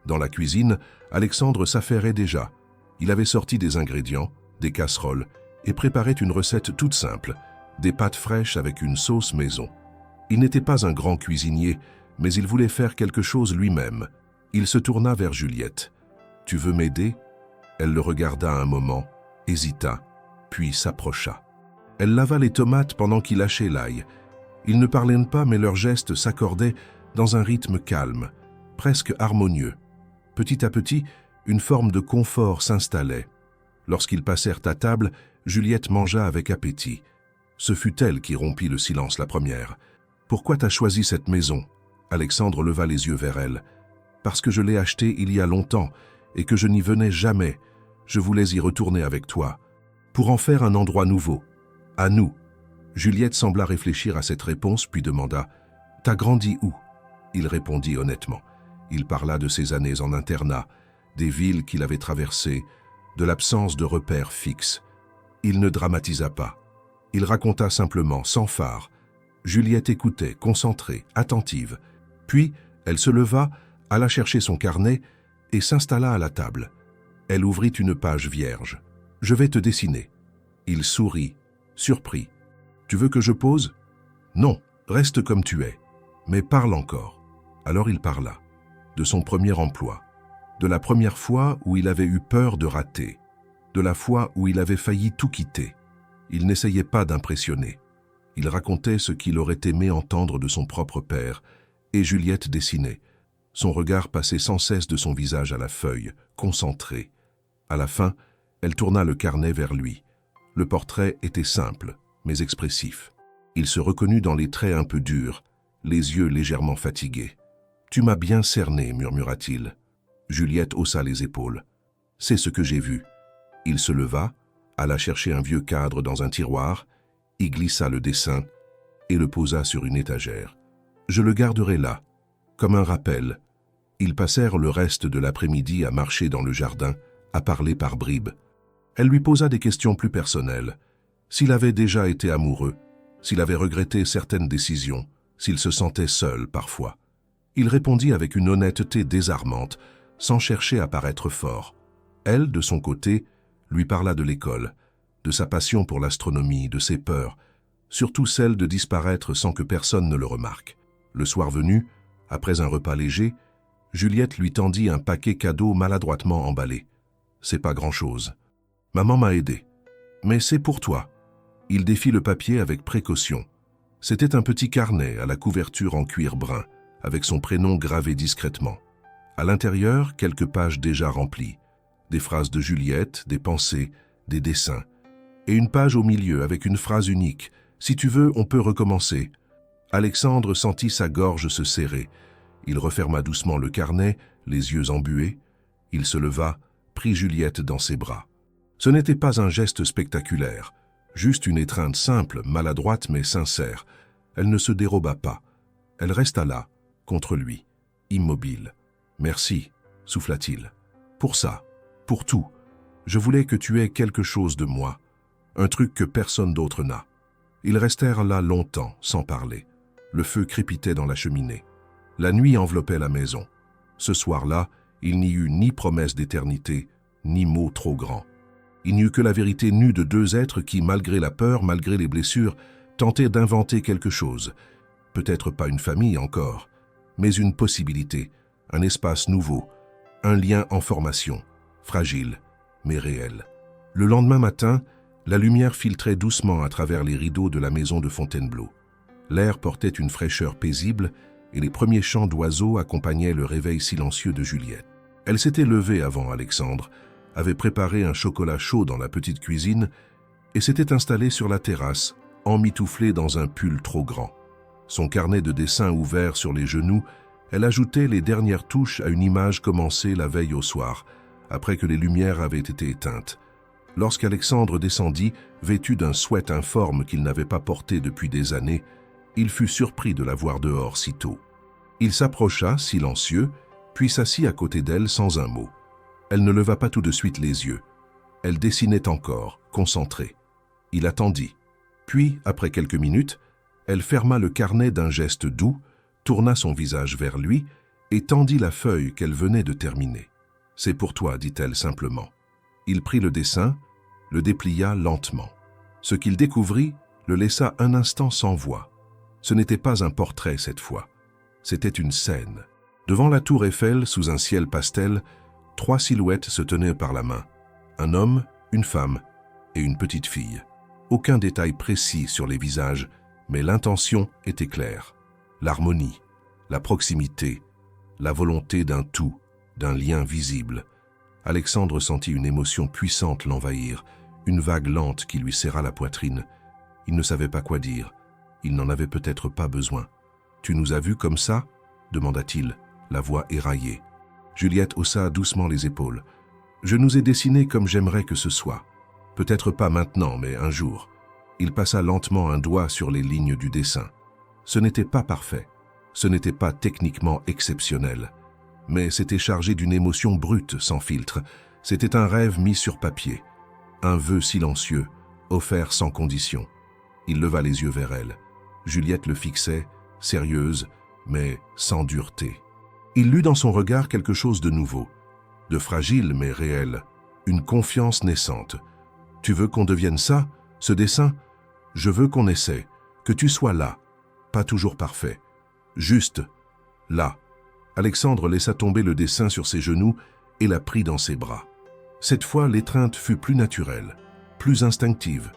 Dans la cuisine, Alexandre s'affairait déjà. Il avait sorti des ingrédients, des casseroles, et préparait une recette toute simple, des pâtes fraîches avec une sauce maison. Il n'était pas un grand cuisinier, mais il voulait faire quelque chose lui-même. Il se tourna vers Juliette. « Tu veux m'aider » Elle le regarda un moment, hésita, puis s'approcha. Elle lava les tomates pendant qu'il hachait l'ail. Ils ne parlaient pas, mais leurs gestes s'accordaient dans un rythme calme, presque harmonieux. Petit à petit, une forme de confort s'installait. Lorsqu'ils passèrent à table, Juliette mangea avec appétit. Ce fut elle qui rompit le silence la première. « Pourquoi t'as choisi cette maison ?» Alexandre leva les yeux vers elle. « Parce que je l'ai achetée il y a longtemps et que je n'y venais jamais. Je voulais y retourner avec toi, pour en faire un endroit nouveau. À nous. » Juliette sembla réfléchir à cette réponse, puis demanda « T'as grandi où ?» Il répondit honnêtement. Il parla de ses années en internat, des villes qu'il avait traversées, de l'absence de repères fixes. Il ne dramatisa pas. Il raconta simplement, sans phare. Juliette écoutait, concentrée, attentive. Puis, elle se leva, alla chercher son carnet et s'installa à la table. Elle ouvrit une page vierge. « Je vais te dessiner. » Il sourit, surpris. « Tu veux que je pose ?»« Non, reste comme tu es. Mais parle encore. » Alors il parla. De son premier emploi. De la première fois où il avait eu peur de rater. De la fois où il avait failli tout quitter. Il n'essayait pas d'impressionner. Il racontait ce qu'il aurait aimé entendre de son propre père, et Juliette dessinait. Son regard passait sans cesse de son visage à la feuille, concentré. À la fin, elle tourna le carnet vers lui. Le portrait était simple, mais expressif. Il se reconnut dans les traits un peu durs, les yeux légèrement fatigués. « Tu m'as bien cerné, murmura-t-il. Juliette haussa les épaules. « C'est ce que j'ai vu. » Il se leva, alla chercher un vieux cadre dans un tiroir, y glissa le dessin et le posa sur une étagère. « Je le garderai là, comme un rappel. » Ils passèrent le reste de l'après-midi à marcher dans le jardin, à parler par bribes. Elle lui posa des questions plus personnelles. S'il avait déjà été amoureux, s'il avait regretté certaines décisions, s'il se sentait seul parfois. Il répondit avec une honnêteté désarmante, sans chercher à paraître fort. Elle, de son côté, lui parla de l'école, de sa passion pour l'astronomie, de ses peurs, surtout celle de disparaître sans que personne ne le remarque. Le soir venu, après un repas léger, Juliette lui tendit un paquet cadeau maladroitement emballé. « C'est pas grand-chose. Maman m'a aidé. Mais c'est pour toi. » Il défit le papier avec précaution. C'était un petit carnet à la couverture en cuir brun, avec son prénom gravé discrètement. À l'intérieur, quelques pages déjà remplies. Des phrases de Juliette, des pensées, des dessins. Et une page au milieu avec une phrase unique. « Si tu veux, on peut recommencer. » Alexandre sentit sa gorge se serrer. Il referma doucement le carnet, les yeux embués. Il se leva, prit Juliette dans ses bras. Ce n'était pas un geste spectaculaire, juste une étreinte simple, maladroite mais sincère. Elle ne se déroba pas. Elle resta là, contre lui, immobile. « Merci, souffla-t-il. Pour ça, pour tout. Je voulais que tu aies quelque chose de moi, un truc que personne d'autre n'a. » Ils restèrent là longtemps, sans parler. Le feu crépitait dans la cheminée. La nuit enveloppait la maison. Ce soir-là, il n'y eut ni promesse d'éternité, ni mot trop grand. Il n'y eut que la vérité nue de deux êtres qui, malgré la peur, malgré les blessures, tentaient d'inventer quelque chose. Peut-être pas une famille encore, mais une possibilité, un espace nouveau, un lien en formation, fragile, mais réel. Le lendemain matin, la lumière filtrait doucement à travers les rideaux de la maison de Fontainebleau. L'air portait une fraîcheur paisible et les premiers chants d'oiseaux accompagnaient le réveil silencieux de Juliette. Elle s'était levée avant Alexandre, avait préparé un chocolat chaud dans la petite cuisine et s'était installée sur la terrasse, emmitouflée dans un pull trop grand. Son carnet de dessin ouvert sur les genoux, elle ajoutait les dernières touches à une image commencée la veille au soir, après que les lumières avaient été éteintes. Lorsqu'Alexandre descendit, vêtu d'un sweat informe qu'il n'avait pas porté depuis des années, il fut surpris de la voir dehors si tôt. Il s'approcha, silencieux, puis s'assit à côté d'elle sans un mot. Elle ne leva pas tout de suite les yeux. Elle dessinait encore, concentrée. Il attendit. Puis, après quelques minutes, elle ferma le carnet d'un geste doux, tourna son visage vers lui et tendit la feuille qu'elle venait de terminer. « C'est pour toi, dit-elle simplement. » Il prit le dessin, le déplia lentement. Ce qu'il découvrit le laissa un instant sans voix. Ce n'était pas un portrait cette fois. C'était une scène. Devant la tour Eiffel, sous un ciel pastel, 3 silhouettes se tenaient par la main. Un homme, une femme et une petite fille. Aucun détail précis sur les visages, mais l'intention était claire. L'harmonie, la proximité, la volonté d'un tout, d'un lien visible. Alexandre sentit une émotion puissante l'envahir, une vague lente qui lui serra la poitrine. Il ne savait pas quoi dire. Il n'en avait peut-être pas besoin. « Tu nous as vus comme ça ?» demanda-t-il, la voix éraillée. Juliette haussa doucement les épaules. « Je nous ai dessinés comme j'aimerais que ce soit. Peut-être pas maintenant, mais un jour. » Il passa lentement un doigt sur les lignes du dessin. Ce n'était pas parfait. Ce n'était pas techniquement exceptionnel. Mais c'était chargé d'une émotion brute, sans filtre. C'était un rêve mis sur papier. Un vœu silencieux, offert sans condition. Il leva les yeux vers elle. Juliette le fixait, sérieuse, mais sans dureté. Il lut dans son regard quelque chose de nouveau, de fragile mais réel, une confiance naissante. « Tu veux qu'on devienne ça, ce dessin ? Je veux qu'on essaie, que tu sois là, pas toujours parfait, juste là. » Alexandre laissa tomber le dessin sur ses genoux et la prit dans ses bras. Cette fois, l'étreinte fut plus naturelle, plus instinctive.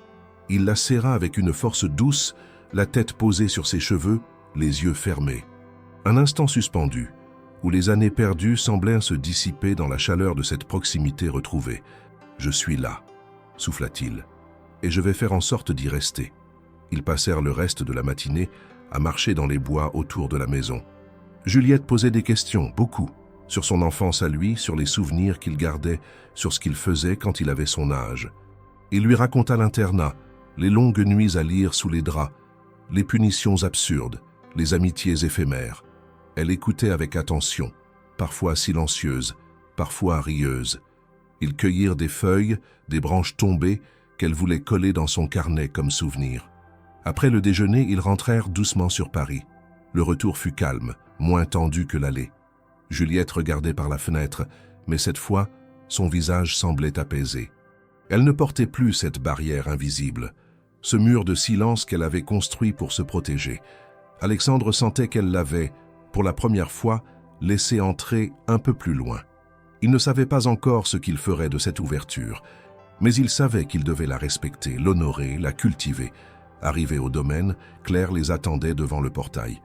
Il la serra avec une force douce, la tête posée sur ses cheveux, les yeux fermés. Un instant suspendu, où les années perdues semblaient se dissiper dans la chaleur de cette proximité retrouvée. « Je suis là », souffla-t-il, « et je vais faire en sorte d'y rester. » Ils passèrent le reste de la matinée à marcher dans les bois autour de la maison. Juliette posait des questions, beaucoup, sur son enfance à lui, sur les souvenirs qu'il gardait, sur ce qu'il faisait quand il avait son âge. Il lui raconta l'internat, les longues nuits à lire sous les draps, les punitions absurdes, les amitiés éphémères. Elle écoutait avec attention, parfois silencieuse, parfois rieuse. Ils cueillirent des feuilles, des branches tombées, qu'elle voulait coller dans son carnet comme souvenir. Après le déjeuner, ils rentrèrent doucement sur Paris. Le retour fut calme, moins tendu que l'aller. Juliette regardait par la fenêtre, mais cette fois, son visage semblait apaisé. Elle ne portait plus cette barrière invisible, ce mur de silence qu'elle avait construit pour se protéger. Alexandre sentait qu'elle l'avait, pour la première fois, laissé entrer un peu plus loin. Il ne savait pas encore ce qu'il ferait de cette ouverture, mais il savait qu'il devait la respecter, l'honorer, la cultiver. Arrivée au domaine, Claire les attendait devant le portail.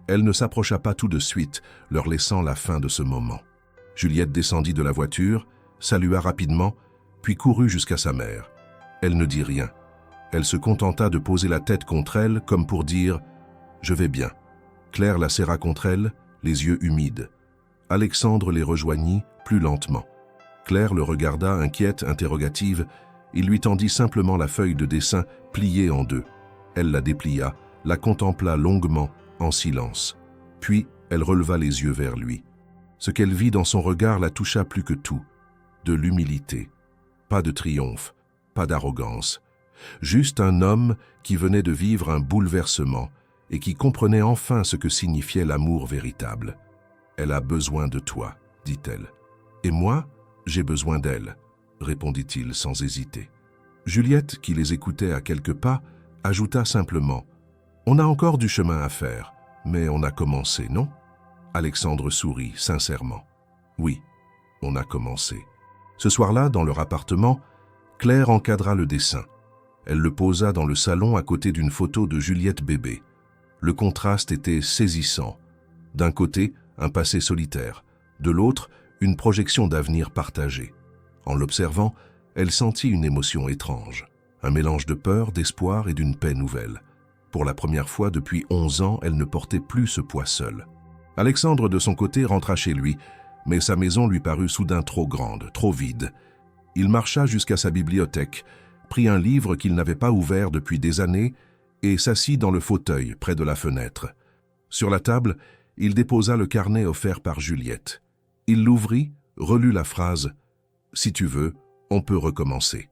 Elle ne s'approcha pas tout de suite, leur laissant la fin de ce moment. Juliette descendit de la voiture, salua rapidement, puis courut jusqu'à sa mère. Elle ne dit rien. Elle se contenta de poser la tête contre elle, comme pour dire « Je vais bien ». Claire la serra contre elle, les yeux humides. Alexandre les rejoignit, plus lentement. Claire le regarda, inquiète, interrogative. Il lui tendit simplement la feuille de dessin, pliée en deux. Elle la déplia, la contempla longuement, en silence. Puis, elle releva les yeux vers lui. Ce qu'elle vit dans son regard la toucha plus que tout. De l'humilité. Pas de triomphe, pas d'arrogance. Juste un homme qui venait de vivre un bouleversement et qui comprenait enfin ce que signifiait l'amour véritable. « Elle a besoin de toi », dit-elle. « Et moi, j'ai besoin d'elle », répondit-il sans hésiter. Juliette, qui les écoutait à quelques pas, ajouta simplement « On a encore du chemin à faire, mais on a commencé, non ?» Alexandre sourit sincèrement. « Oui, on a commencé. » Ce soir-là, dans leur appartement, Claire encadra le dessin. Elle le posa dans le salon à côté d'une photo de Juliette bébé. Le contraste était saisissant. D'un côté, un passé solitaire. De l'autre, une projection d'avenir partagé. En l'observant, elle sentit une émotion étrange. Un mélange de peur, d'espoir et d'une paix nouvelle. Pour la première fois depuis 11 ans, elle ne portait plus ce poids seul. Alexandre, de son côté, rentra chez lui, mais sa maison lui parut soudain trop grande, trop vide. Il marcha jusqu'à sa bibliothèque, prit un livre qu'il n'avait pas ouvert depuis des années et s'assit dans le fauteuil près de la fenêtre. Sur la table, il déposa le carnet offert par Juliette. Il l'ouvrit, relut la phrase « Si tu veux, on peut recommencer ».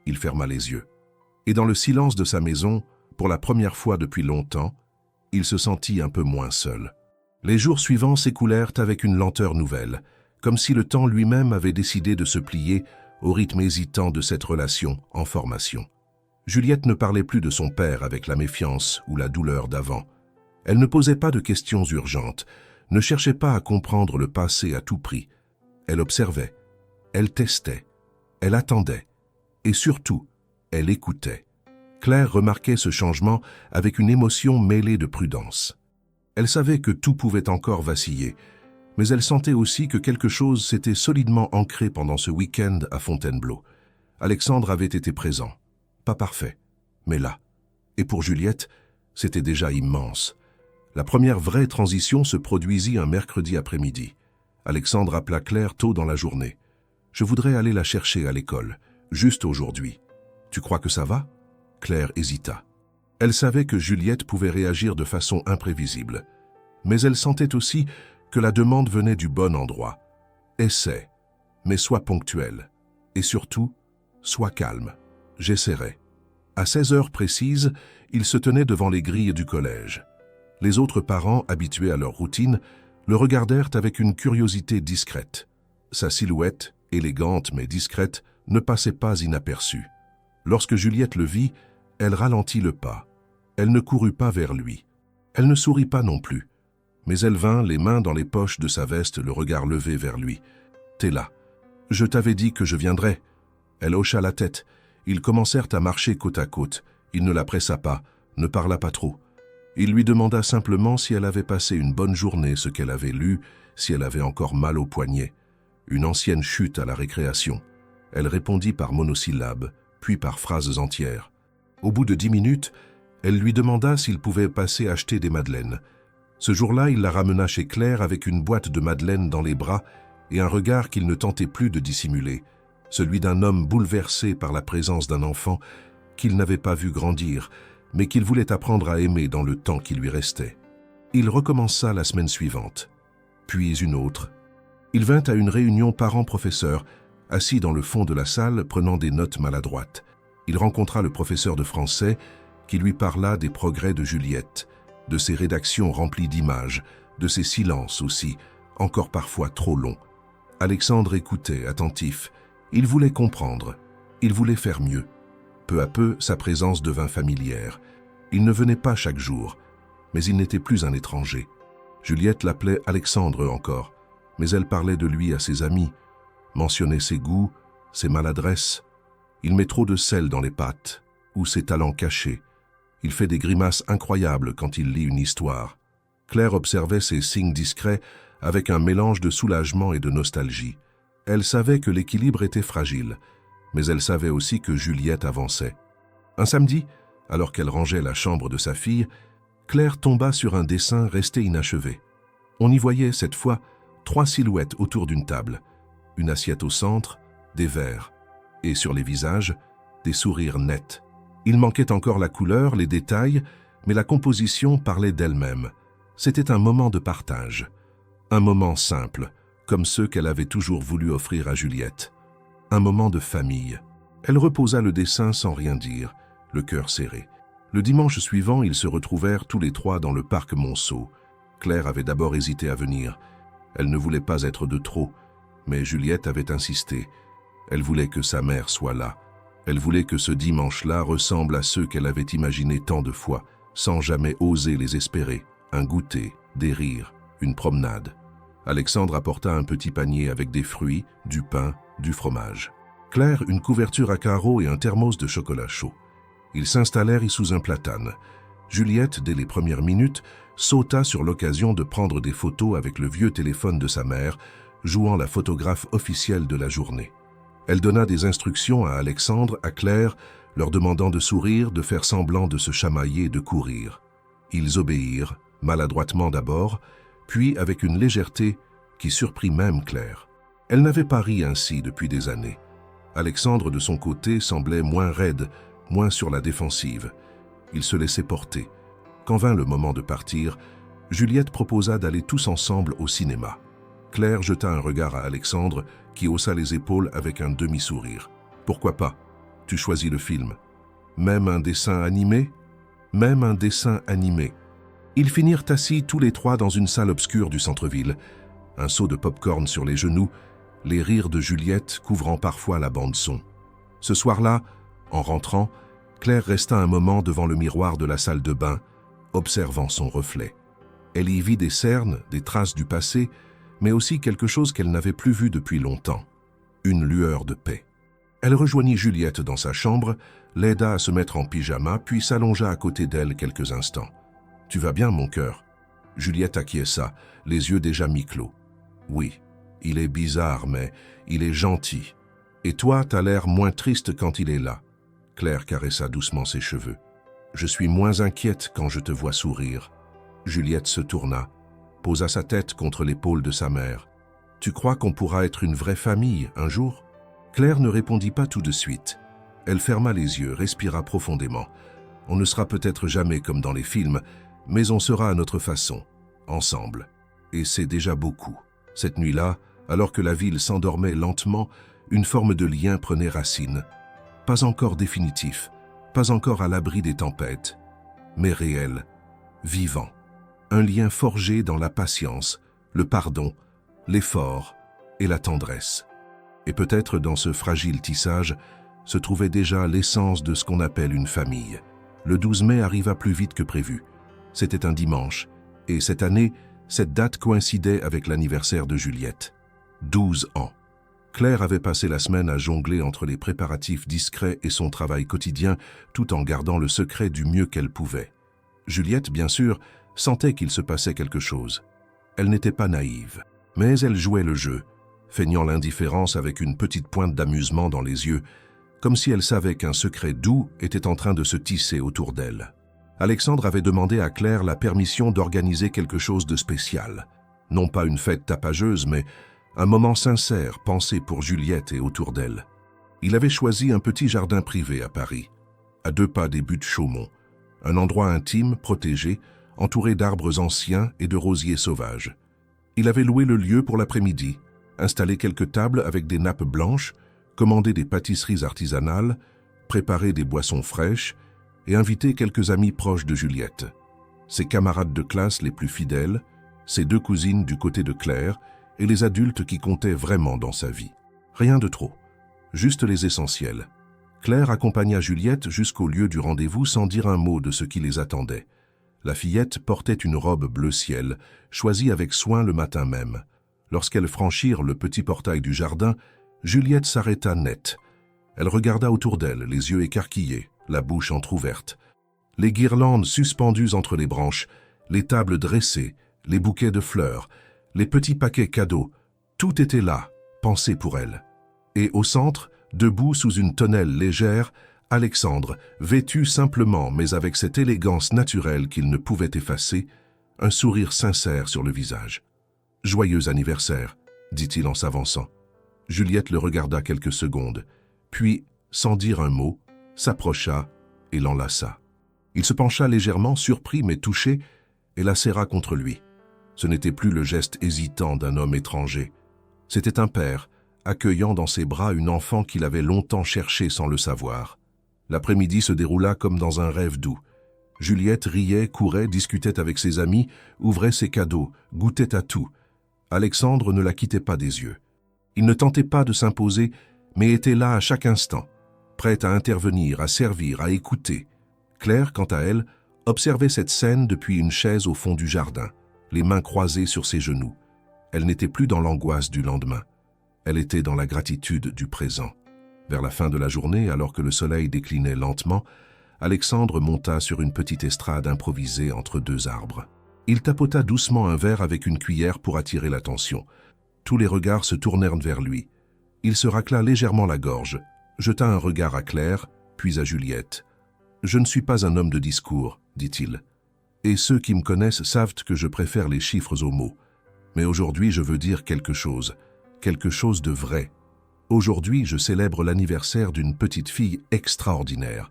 Il ferma les yeux. Et dans le silence de sa maison, pour la première fois depuis longtemps, il se sentit un peu moins seul. Les jours suivants s'écoulèrent avec une lenteur nouvelle, comme si le temps lui-même avait décidé de se plier au rythme hésitant de cette relation en formation. Juliette ne parlait plus de son père avec la méfiance ou la douleur d'avant. Elle ne posait pas de questions urgentes, ne cherchait pas à comprendre le passé à tout prix. Elle observait, elle testait, elle attendait, et surtout, elle écoutait. Claire remarquait ce changement avec une émotion mêlée de prudence. Elle savait que tout pouvait encore vaciller, mais elle sentait aussi que quelque chose s'était solidement ancré pendant ce week-end à Fontainebleau. Alexandre avait été présent. Pas parfait, mais là. Et pour Juliette, c'était déjà immense. La première vraie transition se produisit un mercredi après-midi. Alexandre appela Claire tôt dans la journée. « Je voudrais aller la chercher à l'école, juste aujourd'hui. Tu crois que ça va ?» Claire hésita. Elle savait que Juliette pouvait réagir de façon imprévisible. Mais elle sentait aussi que la demande venait du bon endroit. Essaie, mais sois ponctuel. Et surtout, sois calme. J'essaierai. À 16 heures précises, il se tenait devant les grilles du collège. Les autres parents, habitués à leur routine, le regardèrent avec une curiosité discrète. Sa silhouette, élégante mais discrète, ne passait pas inaperçue. Lorsque Juliette le vit, elle ralentit le pas. Elle ne courut pas vers lui. Elle ne sourit pas non plus. Mais elle vint, les mains dans les poches de sa veste, le regard levé vers lui. « T'es là. Je t'avais dit que je viendrais. » Elle hocha la tête. Ils commencèrent à marcher côte à côte. Il ne la pressa pas, ne parla pas trop. Il lui demanda simplement si elle avait passé une bonne journée, ce qu'elle avait lu, si elle avait encore mal au poignet. Une ancienne chute à la récréation. Elle répondit par monosyllabes, puis par phrases entières. Au bout de 10 minutes, elle lui demanda s'il pouvait passer acheter des madeleines. Ce jour-là, il la ramena chez Claire avec une boîte de madeleine dans les bras et un regard qu'il ne tentait plus de dissimuler, celui d'un homme bouleversé par la présence d'un enfant qu'il n'avait pas vu grandir, mais qu'il voulait apprendre à aimer dans le temps qui lui restait. Il recommença la semaine suivante, puis une autre. Il vint à une réunion parents-professeurs, assis dans le fond de la salle, prenant des notes maladroites. Il rencontra le professeur de français qui lui parla des progrès de Juliette, de ses rédactions remplies d'images, de ses silences aussi, encore parfois trop longs. Alexandre écoutait, attentif. Il voulait comprendre. Il voulait faire mieux. Peu à peu, sa présence devint familière. Il ne venait pas chaque jour, mais il n'était plus un étranger. Juliette l'appelait Alexandre encore, mais elle parlait de lui à ses amis, mentionnait ses goûts, ses maladresses. Il met trop de sel dans les pâtes, ou ses talents cachés. Il fait des grimaces incroyables quand il lit une histoire. Claire observait ces signes discrets avec un mélange de soulagement et de nostalgie. Elle savait que l'équilibre était fragile, mais elle savait aussi que Juliette avançait. Un samedi, alors qu'elle rangeait la chambre de sa fille, Claire tomba sur un dessin resté inachevé. On y voyait, cette fois, 3 silhouettes autour d'une table, une assiette au centre, des verres, et sur les visages, des sourires nets. Il manquait encore la couleur, les détails, mais la composition parlait d'elle-même. C'était un moment de partage, un moment simple, comme ceux qu'elle avait toujours voulu offrir à Juliette. Un moment de famille. Elle reposa le dessin sans rien dire, le cœur serré. Le dimanche suivant, ils se retrouvèrent tous les 3 dans le parc Monceau. Claire avait d'abord hésité à venir. Elle ne voulait pas être de trop, mais Juliette avait insisté. Elle voulait que sa mère soit là. Elle voulait que ce dimanche-là ressemble à ceux qu'elle avait imaginés tant de fois, sans jamais oser les espérer. Un goûter, des rires, une promenade. Alexandre apporta un petit panier avec des fruits, du pain, du fromage. Claire, une couverture à carreaux et un thermos de chocolat chaud. Ils s'installèrent sous un platane. Juliette, dès les premières minutes, sauta sur l'occasion de prendre des photos avec le vieux téléphone de sa mère, jouant la photographe officielle de la journée. Elle donna des instructions à Alexandre, à Claire, leur demandant de sourire, de faire semblant de se chamailler et de courir. Ils obéirent, maladroitement d'abord, puis avec une légèreté qui surprit même Claire. Elle n'avait pas ri ainsi depuis des années. Alexandre, de son côté, semblait moins raide, moins sur la défensive. Il se laissait porter. Quand vint le moment de partir, Juliette proposa d'aller tous ensemble au cinéma. Claire jeta un regard à Alexandre, qui haussa les épaules avec un demi-sourire. « Pourquoi pas? Tu choisis le film. Même un dessin animé? Même un dessin animé. » Ils finirent assis tous les 3 dans une salle obscure du centre-ville, un seau de pop-corn sur les genoux, les rires de Juliette couvrant parfois la bande-son. Ce soir-là, en rentrant, Claire resta un moment devant le miroir de la salle de bain, observant son reflet. Elle y vit des cernes, des traces du passé, mais aussi quelque chose qu'elle n'avait plus vu depuis longtemps, une lueur de paix. Elle rejoignit Juliette dans sa chambre, l'aida à se mettre en pyjama, puis s'allongea à côté d'elle quelques instants. « Tu vas bien, mon cœur ?» Juliette acquiesça, les yeux déjà mi-clos. « Oui, il est bizarre, mais il est gentil. Et toi, t'as l'air moins triste quand il est là. » Claire caressa doucement ses cheveux. « Je suis moins inquiète quand je te vois sourire. » Juliette se tourna, posa sa tête contre l'épaule de sa mère. « Tu crois qu'on pourra être une vraie famille un jour ?» Claire ne répondit pas tout de suite. Elle ferma les yeux, respira profondément. « On ne sera peut-être jamais comme dans les films, mais on sera à notre façon, ensemble. Et c'est déjà beaucoup. » Cette nuit-là, alors que la ville s'endormait lentement, une forme de lien prenait racine. Pas encore définitif, pas encore à l'abri des tempêtes, mais réel, vivant. Un lien forgé dans la patience, le pardon, l'effort et la tendresse. Et peut-être dans ce fragile tissage se trouvait déjà l'essence de ce qu'on appelle une famille. Le 12 mai arriva plus vite que prévu. C'était un dimanche, et cette année, cette date coïncidait avec l'anniversaire de Juliette. 12 ans. Claire avait passé la semaine à jongler entre les préparatifs discrets et son travail quotidien, tout en gardant le secret du mieux qu'elle pouvait. Juliette, bien sûr, sentait qu'il se passait quelque chose. Elle n'était pas naïve, mais elle jouait le jeu, feignant l'indifférence avec une petite pointe d'amusement dans les yeux, comme si elle savait qu'un secret doux était en train de se tisser autour d'elle. Alexandre avait demandé à Claire la permission d'organiser quelque chose de spécial. Non pas une fête tapageuse, mais un moment sincère pensé pour Juliette et autour d'elle. Il avait choisi un petit jardin privé à Paris, à 2 pas des buttes Chaumont, un endroit intime, protégé, entouré d'arbres anciens et de rosiers sauvages. Il avait loué le lieu pour l'après-midi, installé quelques tables avec des nappes blanches, commandé des pâtisseries artisanales, préparé des boissons fraîches et invité quelques amis proches de Juliette. Ses camarades de classe les plus fidèles, ses 2 cousines du côté de Claire et les adultes qui comptaient vraiment dans sa vie. Rien de trop, juste les essentiels. Claire accompagna Juliette jusqu'au lieu du rendez-vous sans dire un mot de ce qui les attendait. La fillette portait une robe bleu ciel, choisie avec soin le matin même. Lorsqu'elles franchirent le petit portail du jardin, Juliette s'arrêta net. Elle regarda autour d'elle, les yeux écarquillés, la bouche entr'ouverte. Les guirlandes suspendues entre les branches, les tables dressées, les bouquets de fleurs, les petits paquets cadeaux, tout était là, pensé pour elle. Et au centre, debout sous une tonnelle légère, Alexandre, vêtu simplement mais avec cette élégance naturelle qu'il ne pouvait effacer, un sourire sincère sur le visage. « Joyeux anniversaire », dit-il en s'avançant. Juliette le regarda quelques secondes, puis, sans dire un mot, s'approcha et l'enlaça. Il se pencha légèrement, surpris mais touché, et la serra contre lui. Ce n'était plus le geste hésitant d'un homme étranger. C'était un père, accueillant dans ses bras une enfant qu'il avait longtemps cherchée sans le savoir. L'après-midi se déroula comme dans un rêve doux. Juliette riait, courait, discutait avec ses amis, ouvrait ses cadeaux, goûtait à tout. Alexandre ne la quittait pas des yeux. Il ne tentait pas de s'imposer, mais était là à chaque instant, prêt à intervenir, à servir, à écouter. Claire, quant à elle, observait cette scène depuis une chaise au fond du jardin, les mains croisées sur ses genoux. Elle n'était plus dans l'angoisse du lendemain. Elle était dans la gratitude du présent. Vers la fin de la journée, alors que le soleil déclinait lentement, Alexandre monta sur une petite estrade improvisée entre 2 arbres. Il tapota doucement un verre avec une cuillère pour attirer l'attention. Tous les regards se tournèrent vers lui. Il se racla légèrement la gorge, jeta un regard à Claire, puis à Juliette. « Je ne suis pas un homme de discours, dit-il. Et ceux qui me connaissent savent que je préfère les chiffres aux mots. Mais aujourd'hui, je veux dire quelque chose de vrai. Aujourd'hui, je célèbre l'anniversaire d'une petite fille extraordinaire.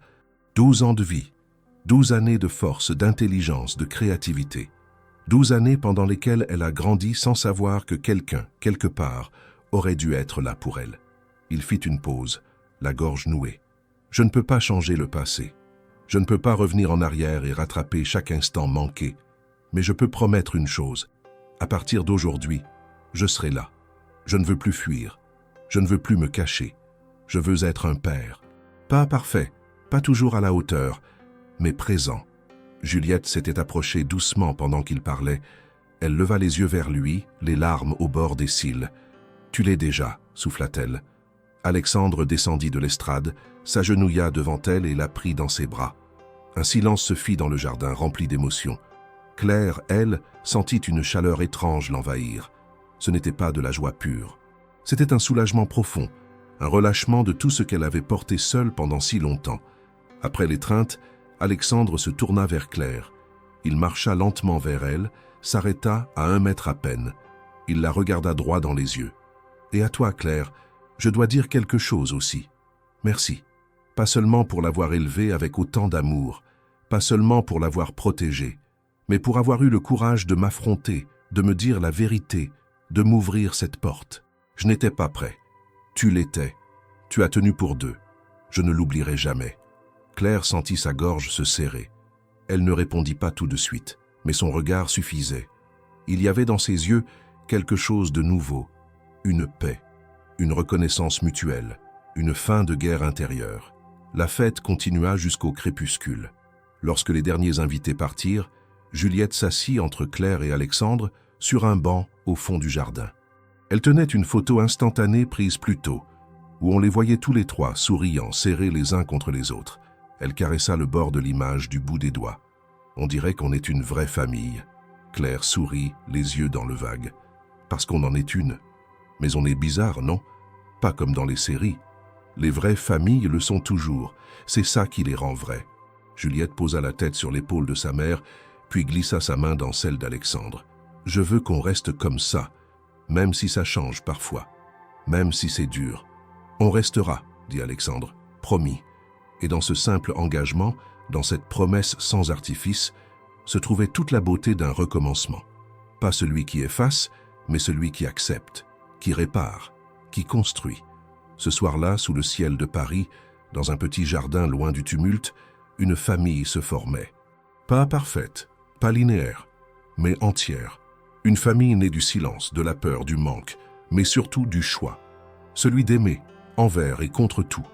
12 ans de vie, 12 années de force, d'intelligence, de créativité. 12 années pendant lesquelles elle a grandi sans savoir que quelqu'un, quelque part, aurait dû être là pour elle. » Il fit une pause, la gorge nouée. « Je ne peux pas changer le passé. Je ne peux pas revenir en arrière et rattraper chaque instant manqué. Mais je peux promettre une chose. À partir d'aujourd'hui, je serai là. Je ne veux plus fuir. Je ne veux plus me cacher. Je veux être un père. Pas parfait, pas toujours à la hauteur, mais présent. » Juliette s'était approchée doucement pendant qu'il parlait. Elle leva les yeux vers lui, les larmes au bord des cils. « Tu l'es déjà, » souffla-t-elle. Alexandre descendit de l'estrade, s'agenouilla devant elle et la prit dans ses bras. Un silence se fit dans le jardin, rempli d'émotions. Claire, elle, sentit une chaleur étrange l'envahir. Ce n'était pas de la joie pure. C'était un soulagement profond, un relâchement de tout ce qu'elle avait porté seule pendant si longtemps. Après l'étreinte, Alexandre se tourna vers Claire. Il marcha lentement vers elle, s'arrêta à 1 mètre à peine. Il la regarda droit dans les yeux. « Et à toi, Claire, je dois dire quelque chose aussi. Merci. Pas seulement pour l'avoir élevée avec autant d'amour, pas seulement pour l'avoir protégée, mais pour avoir eu le courage de m'affronter, de me dire la vérité, de m'ouvrir cette porte. Je n'étais pas prêt. Tu l'étais. Tu as tenu pour 2. Je ne l'oublierai jamais. » Claire sentit sa gorge se serrer. Elle ne répondit pas tout de suite, mais son regard suffisait. Il y avait dans ses yeux quelque chose de nouveau, une paix, une reconnaissance mutuelle, une fin de guerre intérieure. La fête continua jusqu'au crépuscule. Lorsque les derniers invités partirent, Juliette s'assit entre Claire et Alexandre sur un banc au fond du jardin. Elle tenait une photo instantanée prise plus tôt, où on les voyait tous les 3 souriant, serrés les uns contre les autres. Elle caressa le bord de l'image du bout des doigts. On dirait qu'on est une vraie famille. Claire sourit, les yeux dans le vague. Parce qu'on en est une. Mais on est bizarre, non? Pas comme dans les séries. Les vraies familles le sont toujours. C'est ça qui les rend vraies. Juliette posa la tête sur l'épaule de sa mère, puis glissa sa main dans celle d'Alexandre. « Je veux qu'on reste comme ça, même si ça change parfois, même si c'est dur. »« On restera, » dit Alexandre, « promis. » Et dans ce simple engagement, dans cette promesse sans artifice, se trouvait toute la beauté d'un recommencement. Pas celui qui efface, mais celui qui accepte, qui répare, qui construit. Ce soir-là, sous le ciel de Paris, dans un petit jardin loin du tumulte, une famille se formait. Pas parfaite, pas linéaire, mais entière. Une famille née du silence, de la peur, du manque, mais surtout du choix. Celui d'aimer, envers et contre tout.